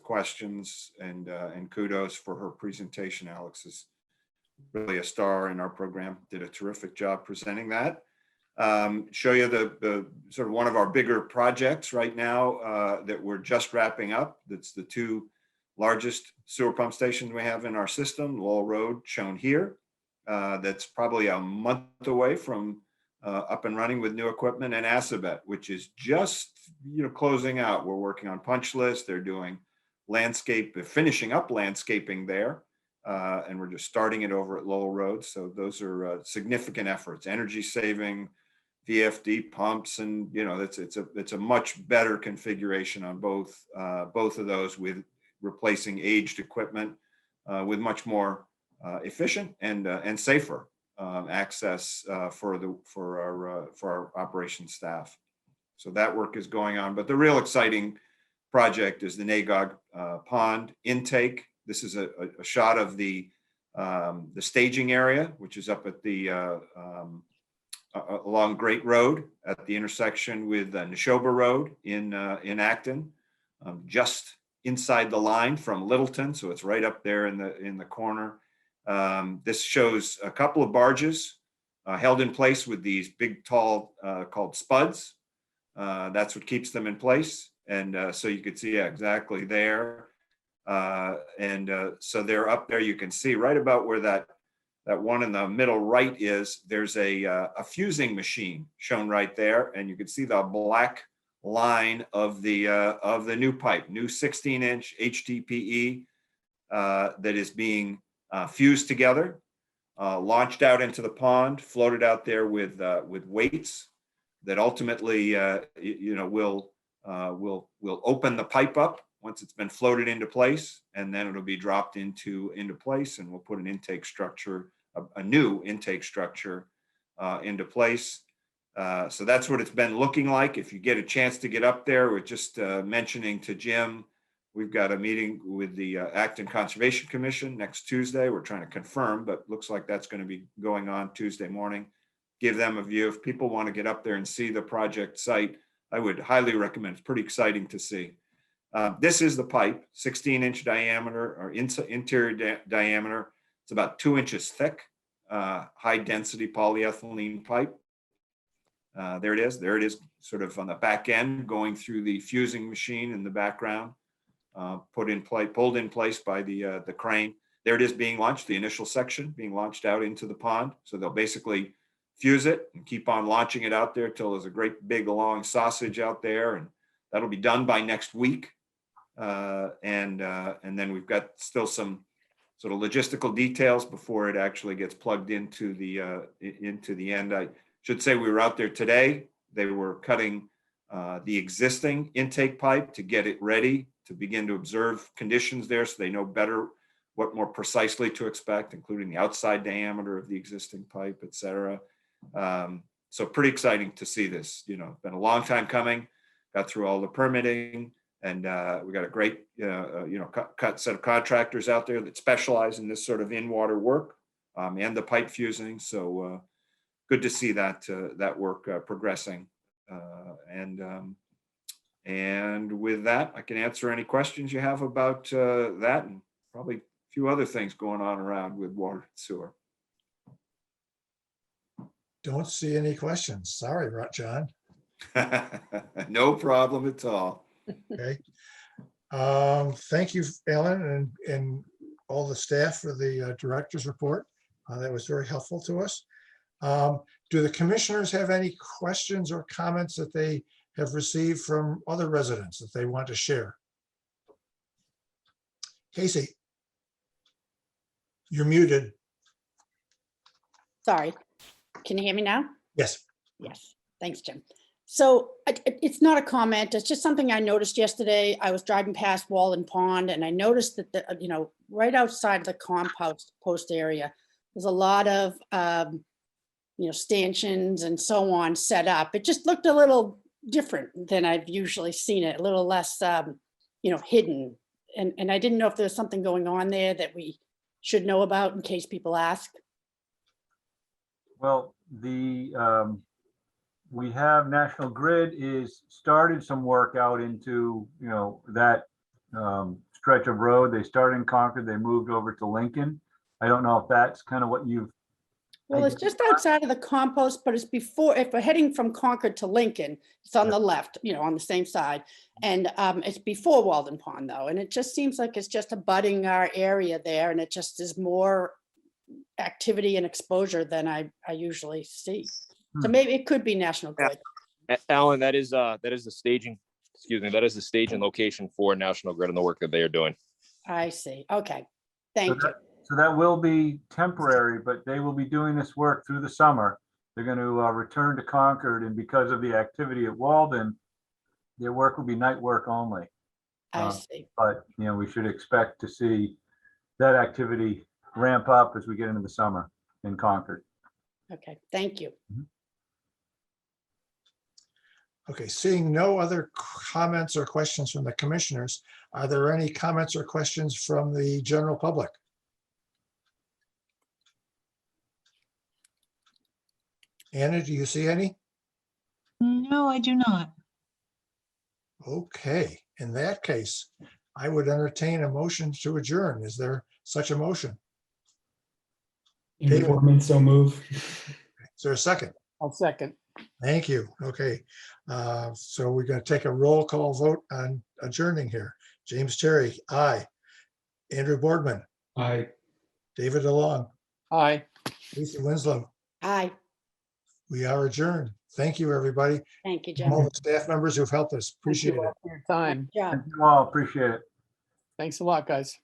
questions and kudos for her presentation. Alex is really a star in our program, did a terrific job presenting that. Show you the sort of one of our bigger projects right now that we're just wrapping up. That's the two largest sewer pump stations we have in our system, Lowell Road shown here. That's probably a month away from up and running with new equipment, and Assabet, which is just closing out. We're working on punch list. They're doing finishing up landscaping there. And we're just starting it over at Lowell Road. So those are significant efforts, energy saving, VFD pumps, and it's a much better configuration on both of those, with replacing aged equipment with much more efficient and safer access for our operations staff. So that work is going on. But the real exciting project is the Nagog Pond intake. This is a shot of the staging area, which is up at the along Great Road at the intersection with Neshoba Road in Acton, just inside the line from Littleton. So it's right up there in the corner. This shows a couple of barges held in place with these big, tall, called spuds. That's what keeps them in place. And so you could see exactly there. So they're up there. You can see right about where that one in the middle right is. There's a fusing machine shown right there, and you can see the black line of the new pipe, new 16-inch HDPE that is being fused together, launched out into the pond, floated out there with weights that ultimately will open the pipe up once it's been floated into place, and then it'll be dropped into place, and we'll put an intake structure, a new intake structure into place. So that's what it's been looking like. If you get a chance to get up there, we're just mentioning to Jim, we've got a meeting with the Acton Conservation Commission next Tuesday. We're trying to confirm, but looks like that's going to be going on Tuesday morning. Give them a view. If people want to get up there and see the project site, I would highly recommend. It's pretty exciting to see. This is the pipe, 16-inch diameter or interior diameter. It's about 2 inches thick, high density polyethylene pipe. There it is. There it is, sort of on the back end, going through the fusing machine in the background, pulled in place by the crane. There it is being launched, the initial section being launched out into the pond. So they'll basically fuse it and keep on launching it out there till there's a great big long sausage out there, and that'll be done by next week. And then we've got still some sort of logistical details before it actually gets plugged into the end. I should say we were out there today. They were cutting the existing intake pipe to get it ready to begin to observe conditions there, so they know better what more precisely to expect, including the outside diameter of the existing pipe, et cetera. So pretty exciting to see this. It's been a long time coming. Got through all the permitting, and we got a great cut set of contractors out there that specialize in this sort of in-water work and the pipe fusing. So good to see that work progressing. And with that, I can answer any questions you have about that, and probably a few other things going on around with water and sewer. Don't see any questions. Sorry, John. No problem at all. Okay. Thank you, Alan, and all the staff for the director's report. That was very helpful to us. Do the commissioners have any questions or comments that they have received from other residents that they want to share? Casey, you're muted. Sorry. Can you hear me now? Yes. Yes. Thanks, Jim. So it's not a comment. It's just something I noticed yesterday. I was driving past Walden Pond, and I noticed that, right outside of the compost area, there's a lot of, stanchions and so on set up. It just looked a little different than I've usually seen it, a little less, hidden. And I didn't know if there's something going on there that we should know about in case people ask. Well, we have National Grid is started some work out into, that stretch of road. They started in Concord, they moved over to Lincoln. I don't know if that's kind of what you've. Well, it's just outside of the compost, but it's before, if we're heading from Concord to Lincoln, it's on the left, on the same side. And it's before Walden Pond though. And it just seems like it's just abutting our area there. And it just is more activity and exposure than I usually see. So maybe it could be National Grid. Alan, that is the staging, that is the staging location for National Grid and the work that they are doing. I see. Okay. Thank you. So that will be temporary, but they will be doing this work through the summer. They're going to return to Concord, and because of the activity at Walden, their work will be night work only. I see. But, we should expect to see that activity ramp up as we get into the summer in Concord. Okay, thank you. Okay, seeing no other comments or questions from the commissioners, are there any comments or questions from the general public? Anna, do you see any? No, I do not. Okay, in that case, I would entertain a motion to adjourn. Is there such a motion? Andrew David. Boardman, so move. Is there a second? I'll second. Thank you. Okay. So we're going to take a roll call vote on adjourning here. James Terry, aye. Andrew Boardman, Aye. David DeLong, Aye. Lisa Winslow. Aye. We are adjourned. Thank you, everybody. Thank you, All Jeff. the staff members who've helped us. Thank you Appreciate all it. for your time. Good job. Thank you all, appreciate it. Thanks a lot, guys.